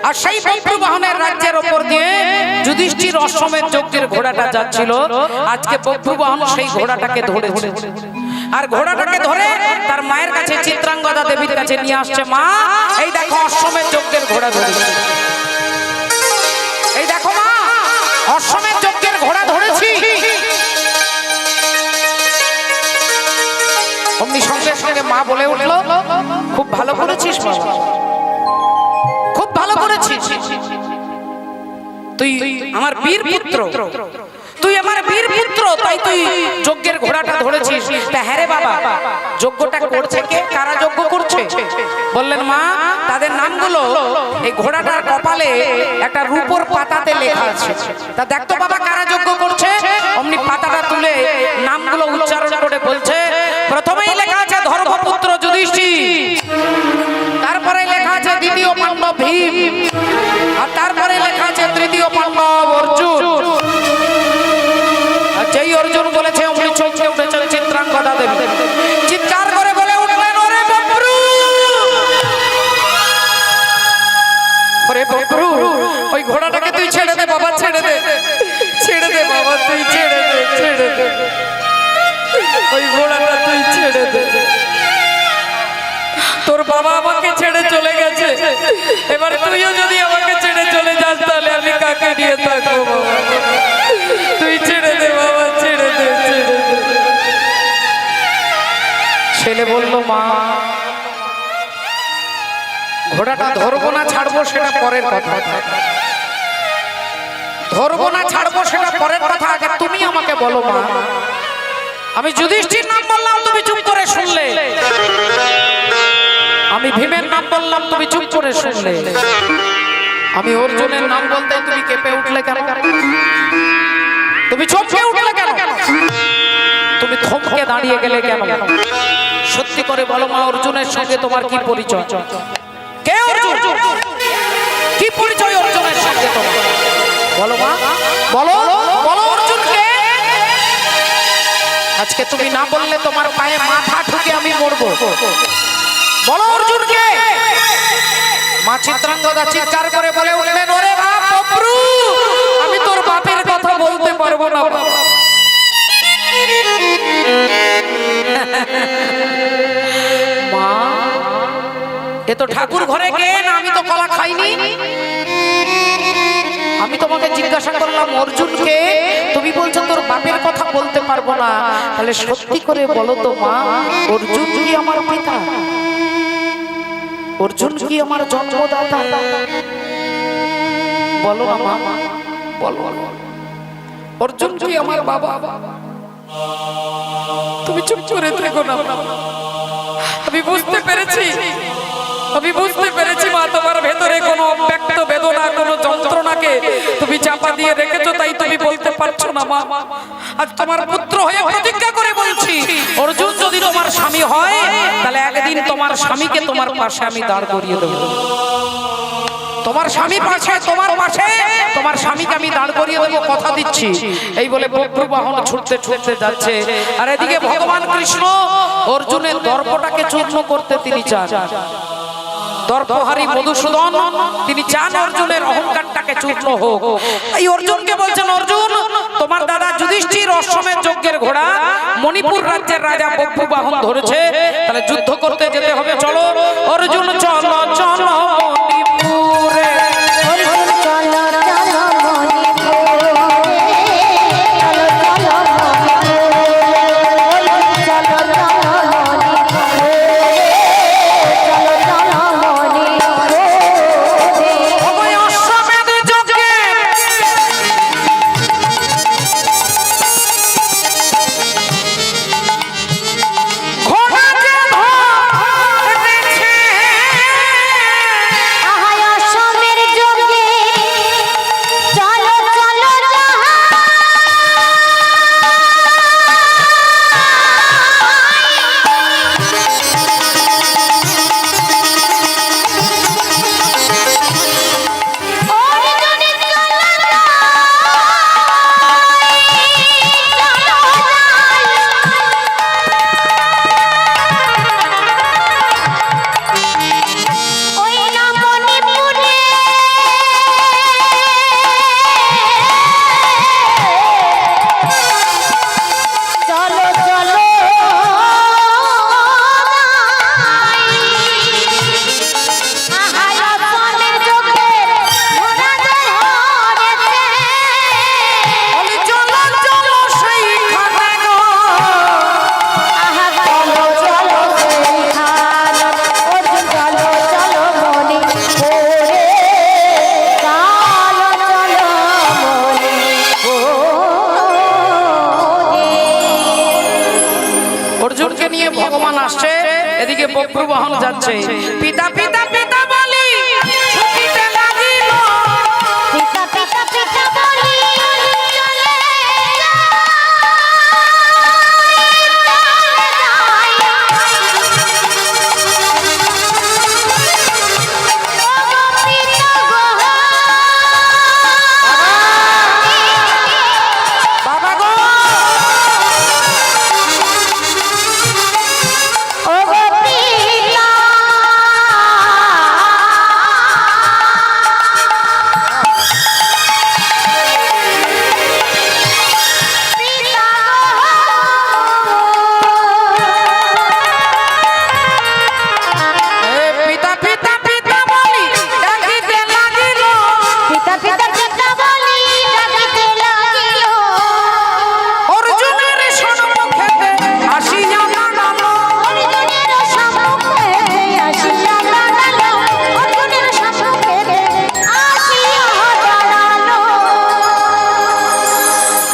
আর সেই বভ্রুবাহনের রাজ্যের উপর দিয়ে যুধিষ্ঠির অশ্বমেধ যজ্ঞের ঘোড়াটা যাচ্ছিল। আজকে বভ্রুবাহন সেই ঘোড়াটাকে ধরেছে, আর ঘোড়াটাকে ধরে তার মায়ের কাছে, চিত্রাঙ্গদা দেবীর কাছে নিয়ে আসছে। মা, এই দেখো অশ্বমেধ যজ্ঞের ঘোড়া ধরেছে, এই দেখো মা অশ্বমেধ যজ্ঞের ঘোড়া ধরেছি। অমনি সঙ্গে সঙ্গে সঙ্গে মা বলে উঠলো, খুব ভালো করেছিস বাবা, খুব ভালো করেছিস, তুই আমার বীর পুত্র, তুই আমার বীর পুত্র, তাই তুই যজ্ঞের ঘোড়াটা ধরেছিস। তা হ্যাঁ রে বাবা, যজ্ঞটা করছে কে, কারা যজ্ঞ করছে? বললেন মা, তাদের নামগুলো এই ঘোড়াটার কপালে একটা রূপোর পাতাতে লেখা আছে। তা দেখতো বাবা কারা যজ্ঞ করছে। অমনি পাতাটা তুলে নামগুলো উচ্চারণ করে বলছে, প্রথমেই লেখা আছে ধর্মপুত্র যুধিষ্ঠির, তারপরে লেখা আছে দ্বিতীয় পাণ্ডব ভীম, আর তারপরে লেখা আছে তৃতীয় পাণ্ডব অর্জুন। যেই অর্জুন বলেছে অমনি চমকে উঠেছেন চিত্রাঙ্গদা দেবী, চিৎকার করে বলে উঠলেন, ওরে বব্রু, ওরে বব্রু, ওই ঘোড়াটাকে তুই ছেড়ে দে বাবা, ছেড়ে দে, ছেড়ে দে বাবা, তুই ছেড়ে দে, ছেড়ে দে, ওই ঘোড়াটা তুই ছেড়ে দে। তোর বাবা আমাকে ছেড়ে চলে গেছে, এবার তুইও যদি আমাকে ছেড়ে চলে যাস তাহলে আমি কাকে নিয়ে থাকবো বাবা, তুই ছেড়ে দে বাবা, ছেড়ে দে, ছেড়ে দে। ছেলে বলল, মা ঘোড়াটা ধরবো না ছাড়বো সেটা পরের কথা, ধরবো না ছাড়বো সেটা পরের কথা, আগে তুমি আমাকে বলো মা, আমি যুধিষ্ঠির নাম বললাম তুমি চুপ করে শুনলে, আমি ভীমের নাম বললাম তুমি চুপ করে শুনলে, আমি অর্জুনের নাম বলতে তুমি কেঁপে উঠলে কেন, তুমি চমকে উঠলে কেন, তুমি থমকে দাঁড়িয়ে গেলে কেন? সত্যি করে বলো মা, অর্জুনের সঙ্গে তোমার কি পরিচয়? কে অর্জুন? কি পরিচয় অর্জুনের সঙ্গে তোমার? বলো মা, বলো, বলো অর্জুন কে? আজকে তুমি না বললে তোমার পায়ে মাথা ঠুকে আমি মরবো। বলো অর্জুন কে? মা চিত্রাঙ্গদা চিৎকার করে বলে উঠলেন, ওরে বাপ বব্রু, আমি তোর বাপের কথা বলতে পারবো না বাবা। মা, এ তো ঠাকুর ঘরে গেন, আমি তো কলা খাইনি। আমি তোমাকে জিজ্ঞাসা করলাম অর্জুনকে, তুমি বলছো তোর বাপের কথা বলতে পারবো না, তাহলে সত্যি করে বলো তো মা, অর্জুন কি আমার পিতা? অর্জুন কি আমার জন্মদাতা? বলো না মা, বলো, অর্জুন কি আমার বাবা? তুমি চুপ করে থেকো না। আমি বুঝতে পেরেছি, আমি বুঝতে পেরেছি মা, তোমার ভেতরে কোনো অব্যক্ত বেদনা, কোনো যন্ত্রণাকে তুমি চাপা দিয়ে রেখেছো, তাই তুমি বলতে পারছো না মা। আজ তোমার পুত্র হয়ে প্রতিজ্ঞা করে বলছি, অর্জুন যদি তোমার স্বামী হয় তাহলে একদিন তোমার স্বামীকে তোমার পাশে আমি দাঁড় করিয়ে দেবো। তোমার স্বামী পাশে, তোমার পাশে তোমার স্বামীকে আমি দাঁড় করিয়ে দেবো, কথা দিচ্ছি। এই বলে বব্রু বাহন ছুটতে ছুটতে যাচ্ছে, আর এদিকে ভগবান কৃষ্ণ অর্জুনের দর্পটাকে চূর্ণ করতে তিনি চান। দর্পহারী মধুসূদন তিনি চান অর্জুনের অহংকারটাকে চূর্ণ হোক। এই অর্জুনকে বলছেন, অর্জুন তোমার দাদা যুধিষ্ঠির অশ্বমেধ যজ্ঞের ঘোড়া মণিপুর রাজ্যের রাজা বব্রু বাহন ধরেছে, তাহলে যুদ্ধ করতে যেতে হবে, চলো অর্জুন চলো চলো মণিপুরে। ঘোড়া যে ধরেছে ভগবান আসছে, এদিকে বক্রু বাহন যাচ্ছে। পিতা পিতা পিতা বলি ছুটিতে লাগিল, পিতা পিতা পিতা বলি বাবা গো ও গো পিতা এ পিতা পিতা পিতা বলি ডাকিতে লাগিল, পিতা পিতা পিতা বলি ডাকিতে লাগিল, অর্জুনের সম্মুখেতে আসিয়া দাঁড়ালো, অর্জুনের সম্মুখে আসিয়া দাঁড়ালো, অর্জুনের সম্মুখে আসিয়া দাঁড়ালো।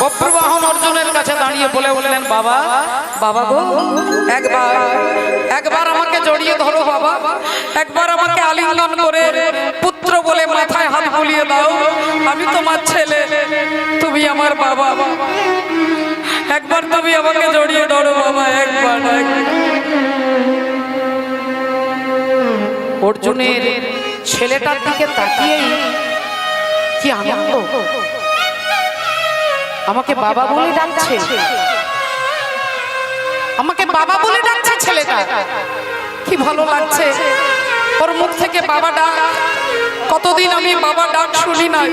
বক্রু বাহন অর্জুনের কাছে দাঁড়িয়ে বলে উঠলেন, বাবা বাবা গো একবার একবার আমাকে জড়িয়ে ধরো বাবা, একবার আমাকে আলিঙ্গন করে পুত্র বলে মাথায় হাত বুলিয়ে দাও, আমি তোমার ছেলে, তুমি আমার বাবা, একবার তুমি আমাকে জড়িয়ে ধরো বাবা, একবার অর্জুনের ছেলেটার দিকে তাকিয়েই কি আনন্দ, আমাকে বাবা বলে ডাকছে, আমাকে বাবা বলে ডাকছে ছেলেটা, কি ভালো লাগছে ওর মুখ থেকে বাবা ডাক, কতদিন আমি বাবা ডাক শুনি নাই,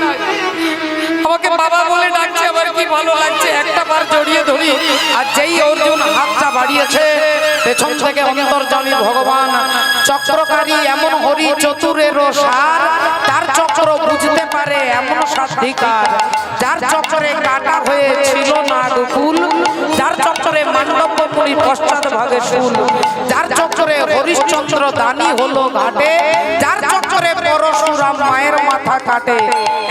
আমাকে বাবা বলে ডাকছে, আবার কি ভালো লাগছে, একটা বার জড়িয়ে ধরি। আর যেই অর্জুন হাতটা বাড়িয়েছে, পেছন থেকে অন্তর্যামী ভগবান চক্রকারী এমন হরি চতুরেরও সার, তার চক্র বুঝতে পারে এমন সাধিকার, যার চক্রে কাটা হয়ে ছিল নাগকুল, যার চক্রে মান্ডব্য মুনি পশ্চাৎ ভাগে শুল, যার চক্রে হরিশ্চন্দ্র দানি হলো ঘাটে, যার চক্রে পরশুরাম মায়ের মাথা কাটে,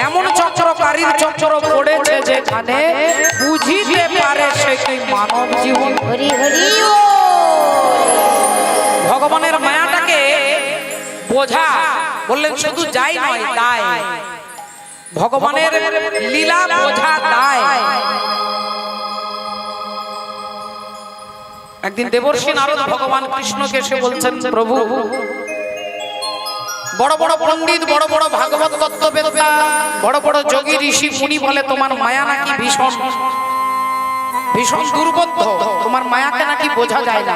এমন চক্রকারীর চক্র পড়েছে যেখানে, বুঝিতে পারে সে কি মানব জীবন। হরি হরি ও ভগবানের মায়াটাকে বোঝা বললেন, শুধু যাই নয় তাই, ভগবানের লীলা বোঝা দায়। একদিন দেবর্ষি নারদ ভগবান কৃষ্ণকে এসে বলছেন, প্রভু বড় বড় পণ্ডিত, বড় বড় ভাগবত তত্ত্ববেত্তা, বড় বড় যোগী ঋষি মুনি বলে তোমার মায়া নাকি ভীষণ ভীষণ দুর্বোধ্য, তোমার মায়াকে নাকি বোঝা যায় না,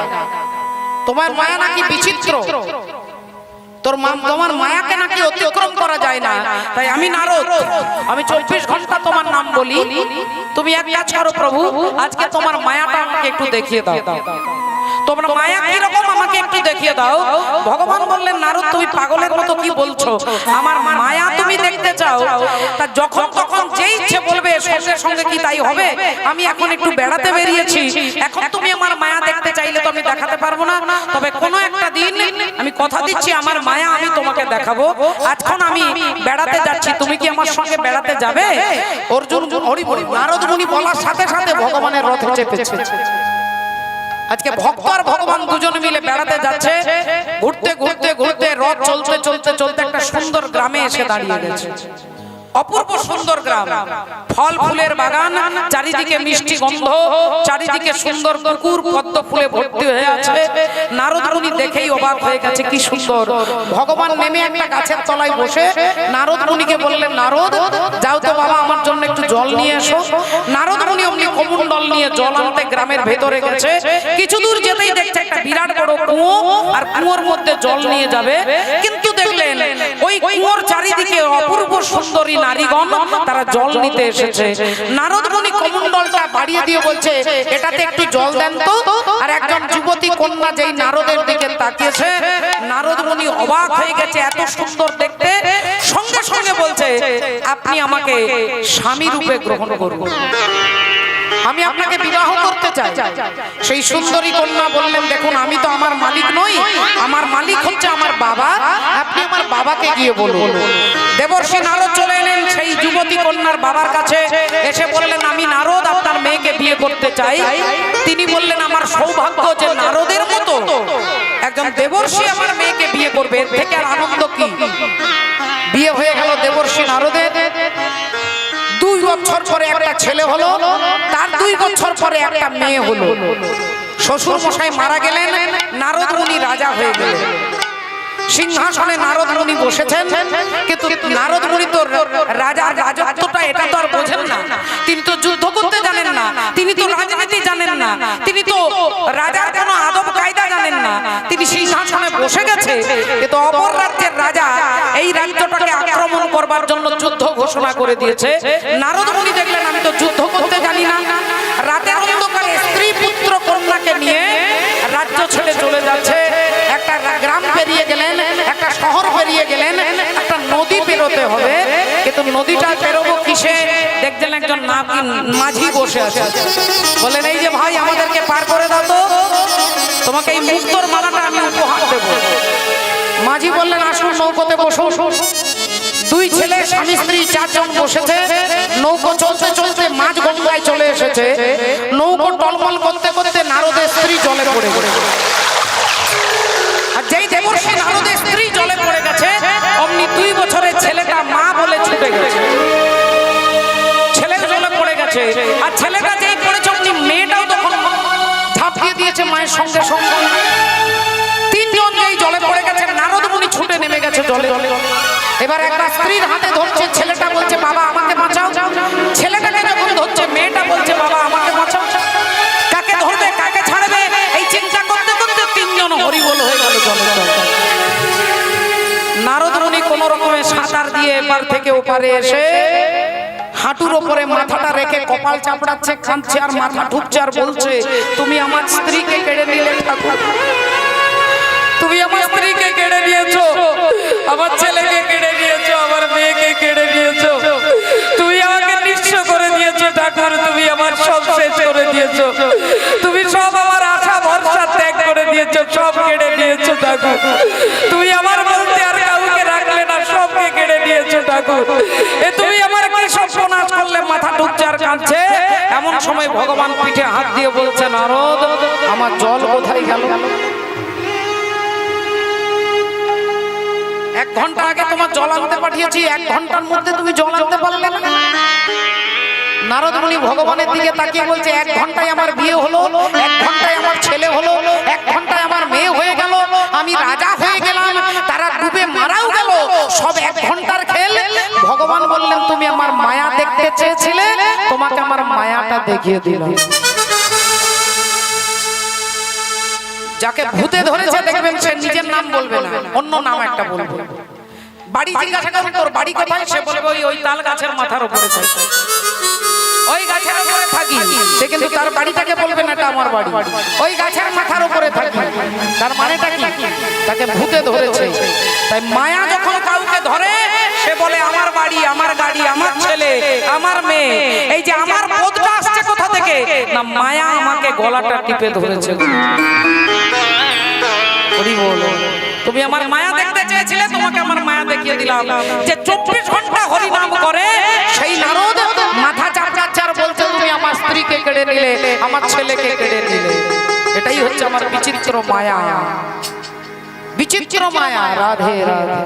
তোমার মায়া নাকি বিচিত্র, তোমার মায়াকে নাকি অতিক্রম করা যায় না। তাই আমি নারদ, আমি 24 ঘন্টা তোমার নাম বলি, তুমি এক কাজ করো প্রভু, আজকে তোমার মায়াটা আমাকে একটু দেখিয়ে দাও, তোমার মায়া কিরকম আমাকে একটু দেখিয়ে দাও। ভগবান বললেন, নারদ তুমি পাগলের মতো কি বলছো, আমার মায়া তুমি দেখতে চাও, তা যখন তখন যেই ইচ্ছে বলবে সঙ্গে সঙ্গে কি তাই হবে, আমি এখন একটু বেড়াতে বেরিয়েছি, এখন তুমি আমার মায়া দেখতে চাইলে তো আমি দেখাতে পারবো না, তবে কোনো একটা দিন আমি কথা দিচ্ছি আমার মায়া আমি তোমাকে দেখাবো, আজখন আমি বেড়াতে যাচ্ছি, তুমি কি আমার সঙ্গে বেড়াতে যাবে। অর্জুন হরি বল, নারদ মুনি বলার সাথে সাথে ভগবানের রথে চেপেছে। আজকে ভক্ত আর ভগবান দুজন মিলে বেড়াতে যাচ্ছে, ঘুরতে ঘুরতে ঘুরতে রথ চলতে চলতে চলতে একটা সুন্দর গ্রামে এসে দাঁড়িয়ে গেছে। অপূর্ব সুন্দর গ্রাম, ফল ফুলের বাগান, চারিদিকে মিষ্টি গন্ধ, চারিদিকে সুন্দর পুকুর পদ্ম ফুলে ভর্তি হয়ে আছে। নারদ মুনি দেখেই অবাক হয়ে গেছে, কি সুন্দর। ভগবান নেমে একটা গাছের তলায় বসে নারদ মুনিকে বললেন, নারদ যাও তো বাবা আমার জন্য একটু জল নিয়ে এসো। নারদ মুনি অমনি কমণ্ডল নিয়ে জল আনতে গ্রামের ভেতরে গেছে। কিছু দূর যেতেই দেখছে একটা বিরাট বড় কুয়ো, আর কুয়োর মধ্যে জল নিয়ে যাবে, কিন্তু দেখলেন ওই কুয়োর চারিদিকে অপূর্ব সুন্দরী নারীগণ তারা জল নিতে এসেছে। নারদ মুনি কমণ্ডলটা বাড়িয়ে দিয়ে বলছে, এটাতে একটু জল দেন তো। আর একজন যুবতী কন্যা যেই নারদের দিকে তাকিয়েছে, নারদ মুনি অবাক হয়ে গেছে, এত সুন্দর দেখতে। সঙ্গে সঙ্গে বলছে, আপনি আমাকে স্বামী রূপে গ্রহণ করুন, আমি আপনাকে বিবাহ করতে চাই। সেই সুন্দরী কন্যা বললেন, দেখুন আমি তো আমার মালিক নই, আমার মালিক হচ্ছে আমার বাবা, আপনি আমার বাবাকে গিয়ে বলুন। দেবর্ষি নারদ চলে এলেন সেই যুবতী কন্যার বাবার কাছে, এসে বললেন, আমি নারদ আপনার মেয়েকে বিয়ে করতে চাই। তিনি বললেন, আমার সৌভাগ্য যে নারদের মতো একজন দেবর্ষি আমার মেয়েকে বিয়ে করবে, এর থেকে আর আনন্দ কি? বিয়ে হয়ে গেল দেবর্ষি নারদের। 2 বছর পরে একটা ছেলে হলো, তার 2 বছর পরে একটা মেয়ে হলো। শ্বশুর মশাই মারা গেলেন, নারদ মুনি রাজা হয়ে গেলেন। সিংহাসনে নারদ মুনি বসেছেন, কিন্তু নারদ মুনি তো রাজার রাজত্বটা এটা তো আর বোঝেন না। তিনি তো যুদ্ধ করতে জানেন না, তিনি তো রাজনীতি জানেন না, তিনি তো রাজার কোনো আদব কায়দা জানেন না। তিনি সিংহাসনে বসে গেছে, কিন্তু অপর রাজ্যের রাজা এই রাজ্যটাকে আক্রমণ করবার জন্য যুদ্ধ ঘোষণা করে দিয়েছে। নারদ মুনি দেখলেন আমি তো যুদ্ধ করতে জানি না, রাতের অন্ধকারে স্ত্রী পুত্র কন্যাকে নিয়ে রাজ্য ছেড়ে চলে যাচ্ছে। একটা গ্রাম পেরিয়ে গেলেন, একটা শহর পেরিয়ে গেলেন, একটা নদী পেরোতে হবে, কিন্তু নদীটা পেরোবো কিসে? দেখছেন একজন মাঝি বসে আছে। বলেন এই যে ভাই আমাদেরকে পার করে দাও তো, তোমাকে এই মুক্তোর মালাটা আমি উপহার দেব। মাঝি বললেন আসুন নৌকোতে বসো। 2 ছেলে স্বামী স্ত্রী 4 জন বসেছে। নৌকো চলতে চলতে মাঝ গঙ্গায় চলে এসেছে। নৌকো টলমল করতে করতে নারদের স্ত্রী জলে পড়ে গেছে। আর যেই দেবর্ষি নারদের স্ত্রী জলে পড়ে গেছে, অমনি 2 বছরের ছেলেটা মা বলে ছুটে গেছে। ছেলে জলে পড়ে গেছে, আর ছেলেটা যেই পড়েছে অমনি মেয়েটাও তখন ঝাঁপিয়ে দিয়েছে মায়ের সঙ্গে সঙ্গে। 3 জন যেই জলে পড়ে গেছে, নারদ মুনি ছুটে নেমে গেছে জলে। এবার একটা স্ত্রীর হাতে ধরছে, ছেলেটা বলছে বাবা আমাকে বাঁচাও। ছেলেটাকে যখন ধরছে, মেয়েটা বলছে বাবা আমাকে বাঁচাও। কাকে ধরবে কাকে ছাড়বে এই চিন্তা করতে করতে 3 জন হরিবোল হয়ে গেল জলে। নারদ মুনি কোন রকমে সাঁতার দিয়ে এপার থেকে ওপারে এসে হাঁটুর ওপরে মাথাটা রেখে কপাল চাপড়াচ্ছে, কাঁদছে আর মাথা ঠুকছে আর বলছে তুমি আমার স্ত্রীকে কেড়ে নিলে ঠাকুর, তুমি আমার স্ত্রীকে কেড়ে নিয়েছো, আমার ছেলেকে কেড়ে নিয়েছো, আমার মেয়েকে কেড়ে নিয়েছো, তুমি আমাকে নিঃস্ব করে দিয়েছো ঠাকুর, তুমি আমার সব শেষ করে দিয়েছো, তুমি সব আমার আশা ভরসা ত্যাগ করে দিয়েছো, সব কেড়ে নিয়েছো ঠাকুর, তুমি আমার বলতে আর কাউকে রাখলে না, সবকে কেড়ে নিয়েছো ঠাকুর, এ তুমি আমার কি সর্বনাশ করলে। মাথা ঠুকছে আর কাঁদছে। এমন সময় ভগবান পিঠে হাত দিয়ে বলছে নারদ আমার জল কোথায় গেল? 1 ঘন্টা আগে তোমার জল আনতে পাঠিয়েছি, 1 ঘন্টার মধ্যে তুমি জল আনতে পারলে না। নারদ মুনি ভগবানের দিকে তাকিয়ে বলছে 1 ঘন্টায় আমার বিয়ে হলো, 1 ঘন্টায় আমার ছেলে হলো, 1 ঘন্টায় আমার মেয়ে হয়ে গেল, আমি রাজা হয়ে গেলাম, তারা ডুবে মারাও গেল, সব 1 ঘন্টার খেল। ভগবান বললেন তুমি আমার মায়া দেখতে চেয়েছিলে, তোমাকে আমার মায়াটা দেখিয়ে দিলাম। যাকে ভূতে ধরেছে দেখবেন সে নিজের নাম বলবে না, অন্য নাম একটা বলবে। বাড়ি জিজ্ঞাসা করুন তোর বাড়ি কোথায়, সে বলবে ওই তাল গাছের মাথার উপরে থাকি, ওই গাছের উপরে থাকি। সে কিন্তু তার বাড়িটাকে বলবে না এটা আমার বাড়ি, ওই গাছের মাথার উপরে থাকি। তার মানেটা কি? তাকে ভূতে ধরেছে। তাই মায়া যখন কাউকে ধরে সে বলে আমার বাড়ি, আমার গাড়ি, আমার ছেলে, আমার মেয়ে। এই যে আমার বোধটা আসছে কোথা থেকে? না মায়া আমাকে গলাটা টিপে ধরেছে। তুমি আমার মায়া দেখতে চেয়েছিলে, তোমাকে আমার মায়া দেখিয়ে দিলাম। যে 24 ঘন্টা হরি নাম করে সেই নারদ মাথা চাপড়াচ্ছে আর বলছে তুমি আমার স্ত্রীকে কেড়ে নিলে, আমার ছেলেকে কেড়ে নিলে। এটাই হচ্ছে আমার বিচিত্র মায়া, বিচিত্র মায়া। রাধে রাধে।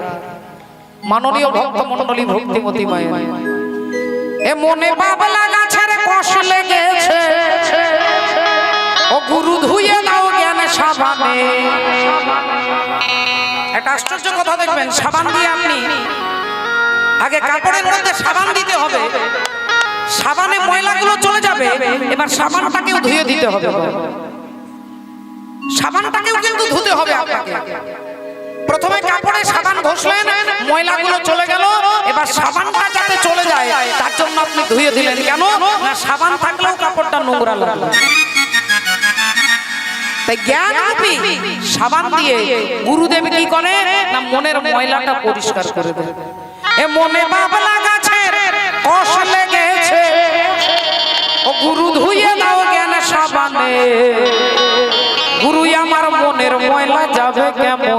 মাননীয় ভক্ত মণ্ডলী, ভক্তিমতী মায়া, এ মনে বাবলা গাছের কষ লেগেছে, ও গুরু ধুয়ে দাও জ্ঞান সাবানে। একটা আশ্চর্য কথা দেখবেন, সাবান দিয়ে আপনি আগে কাপড়ের মধ্যে সাবান দিতে হবে, সাবানে ময়লাগুলো চলে যাবে, এবার সাবানটাকেও ধুয়ে দিতে হবে, সাবানটাকেও কিন্তু ধুতে হবে আপনাকে। প্রথমে কাপড়ে সাবান ঘষলেন, ময়লাগুলো চলে গেল, এবার সাবানটা যাতে চলে যায় তার জন্য আপনি ধুয়ে দিলেন। কেন না সাবান থাকলেও কাপড়টা নোংরা লাগবে। তাই জ্ঞান রূপী সাবান দিয়ে গুরুদেব কি করে না মনের ময়লাটা পরিষ্কার করে দেয়। এ মনে বাবলা গাছের কষ লেগেছে, ও গুরু ধুয়ে দাও জ্ঞান সাবানে। গুরু আমার মনের ময়লা যাবে কেমনে?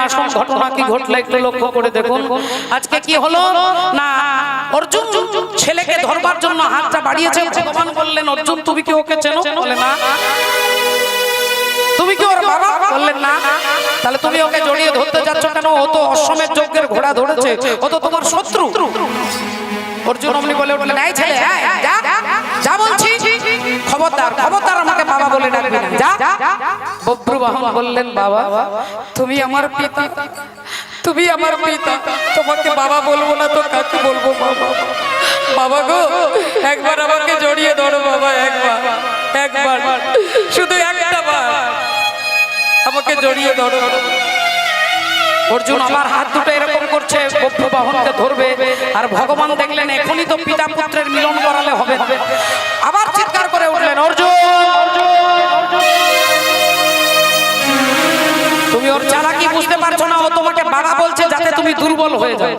আসল ঘটনা কি ঘটলো একটু লক্ষ্য করে দেখুন। আজকে কি হলো না, অর্জুন ছেলেকে ধরবার জন্য হাতটা বাড়িয়েছে। ভগবান বললেন, অর্জুন তুমি কি ওকে চেনো? বলে না। তুমি কি ওর বাবা? বললেন না। তাহলে তুমি ওকে জড়িয়ে ধরতে যাচ্ছ কেন? ও তো অশ্বমেধ যজ্ঞের ঘোড়া ধরেছে, ও তো তোমার শত্রু। অর্জুন অমনি বলে উঠলেন, এই ছেলে যা যা বলছি, খবরদার খবরদার আমাকে বাবা বলে ডাকবি না, যা। বভ্রুবাহন বললেন, বাবা তুমি আমার পিতা, তুমি আমার পিতা, তোমাকে বাবা বলবো না তো কাকে বলবো? বাবা বাবা গো, একবার আমাকে জড়িয়ে ধরো বাবা, একবার একবার, শুধু একটা বার আমাকে জড়িয়ে ধরো। অর্জুন আমার হাত দুটো এরকম করছে, বভ্রুবাহনকে ধরবে, আর ভগবান দেখলেন এখনই তো পিতা পুত্রের মিলন করালে হবে। আবার চিৎকার করে উঠলেন, অর্জুন তুমি ওর চালাকি বুঝতে পারছো না, ও তোমাকে বাবা বলছে যাতে তুমি দুর্বল হয়ে যাও,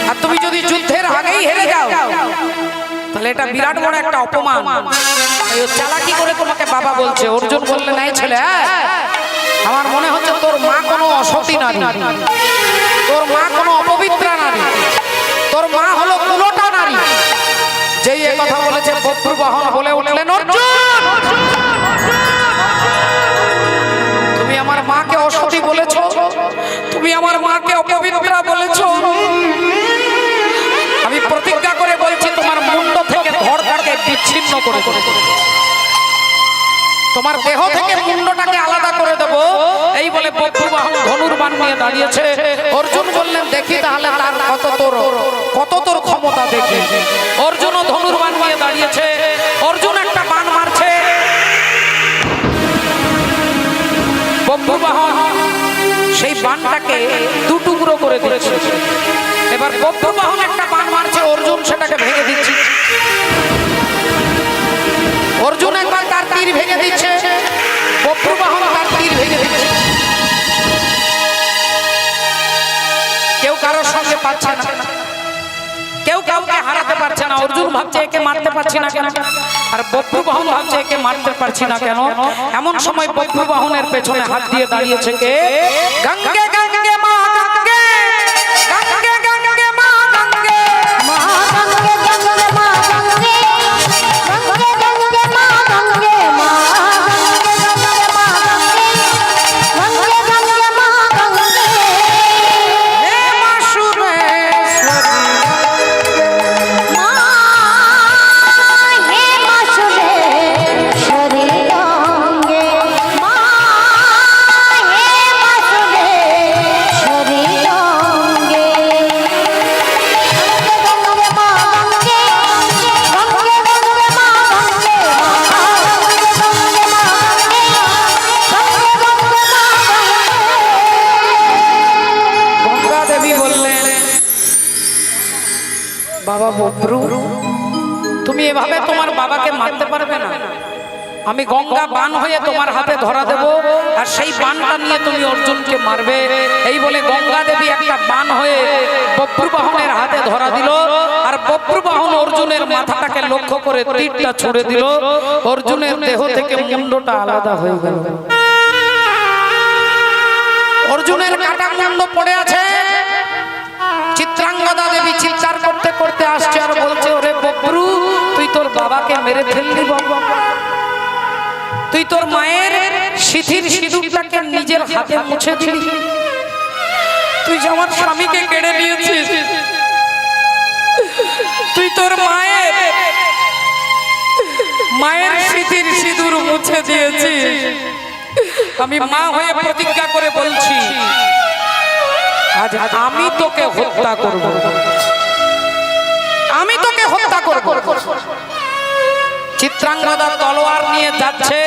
আর তুমি যদি যুদ্ধের আগেই হেরে যাও তাহলে এটা বিরাট বড় একটা অপমান। এই চালাকি করে তোমাকে বাবা বলছে। অর্জুন বললেন, এই ছেলে আমার মনে হচ্ছে তোর মা কোনো অসতী নারী, তোর মা কোনো অপবিত্রা নারী, তোর মা হলো কুলটা নারী। যেই এই কথা বলেছে বভ্রুবাহন বলে উঠলেন, অর্জুন তুমি আমার মাকে অসতী বলেছো, তুমি আমার মাকে অপবিত্রা বলেছো। আমি প্রতিজ্ঞা করে বলছি তোমার মুন্ড থেকে ধড়টাকে বিচ্ছিন্ন করে দেব, তোমার দেহ থেকে মুন্ডটাকে আলাদা করে দেব। এই বলে বভ্রুবাহন ধনুর বাণ নিয়ে দাঁড়িয়েছে। অর্জুন বললেন, দেখি তাহলে তার কত তোর ক্ষমতা দেখি। অর্জুনও ধনুর বাণ নিয়ে দাঁড়িয়েছে। অর্জুন একটা বাণ মারছে, বভ্রুবাহন সেই বাণটাকে দুটুকরো করে দিয়েছে। এবার বভ্রুবাহন একটা বাণ মারছে, অর্জুন সেটাকে ভেঙে দিচ্ছে। অর্জুন একবার তার তীর ভেঙে দিচ্ছে, বভ্রুবাহন তার তীর ভেঙে দিচ্ছে। কেউ কারোর সঙ্গে পাচ্ছে না, কেউ কাউকে হারাতে পারছে না। অর্জুন ভাবছে একে মারতে পারছি না কেন, আর বভ্রুবাহন ভাবছে একে মারতে পারছি না কেন। এমন সময় বভ্রুবাহনের পেছনে হাত দিয়ে দাঁড়িয়েছে কে? গঙ্গে গঙ্গে মা গঙ্গে, গঙ্গে গঙ্গে মা গঙ্গে, মা গঙ্গে গঙ্গে মা গঙ্গে, গঙ্গে গঙ্গে মা গঙ্গে, মা গঙ্গে গঙ্গে মা গঙ্গে, গঙ্গে গঙ্গে মা গঙ্গে। হে মা সুরেশ্বরী, মা হে মা সুরেশ্বরী গঙ্গে, মা হে মা সুরেশ্বরী গঙ্গে। গঙ্গে গঙ্গে মা গঙ্গে, গঙ্গে গঙ্গে মা গঙ্গে, মা গঙ্গে গঙ্গে মা গঙ্গে, গঙ্গে গঙ্গে মা গঙ্গে। গঙ্গা দেবী বললেন, বাবা বভ্রু তুমি এভাবে তোমার বাবাকে মারতে পারবে না। আমি গঙ্গা বাণ হয়ে তোমার হাতে ধরা দেব, আর সেই বাণটা নিয়ে তুমি অর্জুনকে মারবে। এই বলে গঙ্গা দেবী একটা বাণ হয়ে বভ্রুবাহনের হাতে ধরা দিল, আর বভ্রুবাহন অর্জুনের মাথাটাকে লক্ষ্য করে তীরটা ছুড়ে দিল। অর্জুনের দেহ থেকে মুন্ডটা আলাদা হয়ে গেল। অর্জুনের কাটা মুন্ড পড়ে আছে। চিত্রাঙ্গদা দেবী চিৎকার করতে করতে আসছে আর বলছে, ওরে বভ্রু তুই তোর বাবাকে মেরে ফেললি বাবা, তুই তোর মায়ের সিঁথির সিঁদুরটাকে নিজের হাতে মুছে দিলি, তুই যে আমার স্বামীকে কেড়ে নিয়েছিস, তুই তোর মায়ের সিঁথির সিঁদুর মুছে দিয়েছিস। আমি মা হয়ে প্রতিজ্ঞা করে বলছি, আজ আমি তোকে হত্যা করব, আমি তোকে হত্যা করব। চিত্রাঙ্গদা তলোয়ার নিয়ে যাচ্ছে,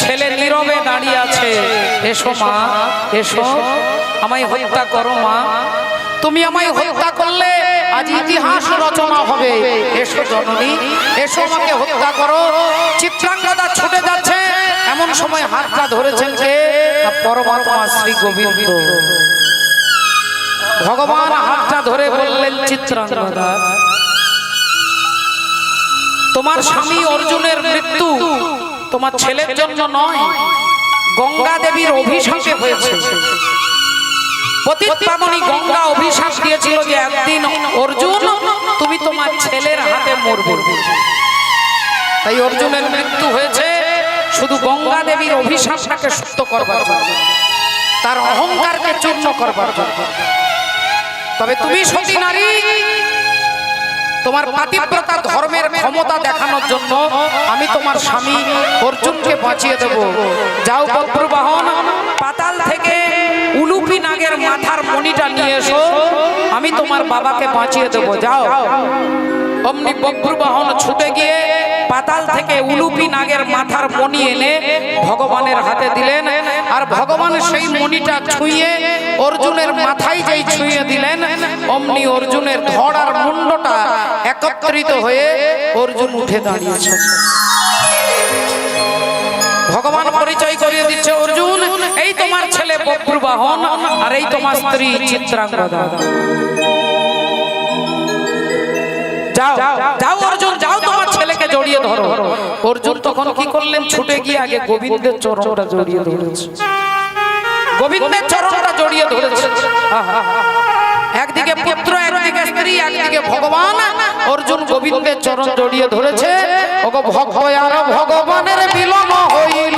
ছেলে নীরবে দাঁড়িয়ে আছে। এসো মা, এসো, আমায় হত্যা করো মা, তুমি আমায় হত্যা করলে আজ ইতিহাস রচনা হবে। এসো জননী, এসো আমাকে হত্যা করো। চিত্রাঙ্গদা ছুটে যাচ্ছে, এমন সময় হাতটা ধরেছেন কে? পরমাত্মা শ্রী গোবিন্দ। ভগবান হাতটা ধরে বললেন, চিত্রাঙ্গদা তোমার স্বামী অর্জুনের মৃত্যু তোমার ছেলের জন্য নয়, গঙ্গা দেবীর অভিশাপে হয়েছে। পতিত পাবনী গঙ্গা অভিশাপ দিয়েছিল যে একদিন অর্জুন তুমি তোমার ছেলের হাতে মরবে। তাই অর্জুনের মৃত্যু হয়েছে শুধু গঙ্গা দেবীর অভিশাপটাকে সত্য করবার জন্য, তার অহংকারকে চূর্ণ করবার জন্য। তবে তুমি সতী নারী, তোমার পাতিব্রতা ধর্মের ক্ষমতা দেখানোর জন্য আমি তোমার স্বামী অর্জুনকে বাঁচিয়ে দেব। যাও বজ্রবাহন, পাতাল থেকে উলুপি নাগের মাথার মণিটা নিয়ে এসো, আমি তোমার বাবাকে বাঁচিয়ে দেব। যাও। অমনি বজ্রবাহন ছুটে গিয়ে পাতাল থেকে উলুপি নাগের মাথার মণি এনে ভগবানের হাতে দিলেন। আর ভগবান সেই মণিটা ছুঁয়ে অর্জুনের মাথায় যেই ছুঁয়ে দিলেন, অমনি অর্জুনের ধড় আর মুন্ডটা একত্রিত হয়ে অর্জুন উঠে দাঁড়িয়েছে। ভগবান পরিচয় করিয়ে দিচ্ছে, অর্জুন এই তোমার ছেলে বজ্রবাহন, আর এই তোমার স্ত্রী চিত্রাঙ্গদা। যাও যাও অর্জুন, যাও তোমার ছেলেকে জড়িয়ে ধরো। অর্জুন তখন কি করলেন? ছুটে গিয়ে আগে গোবিন্দের চরণটা জড়িয়ে ধরেছে। গোবিন্দের চরণটা জড়িয়ে ধরেছে। একদিকে পুত্র, একদিকে স্ত্রী, একদিকে ভগবান। অর্জুন গোবিন্দের চরণ জড়িয়ে ধরেছে। ওগো ভগবান আর ভগবানের মিলন হইল,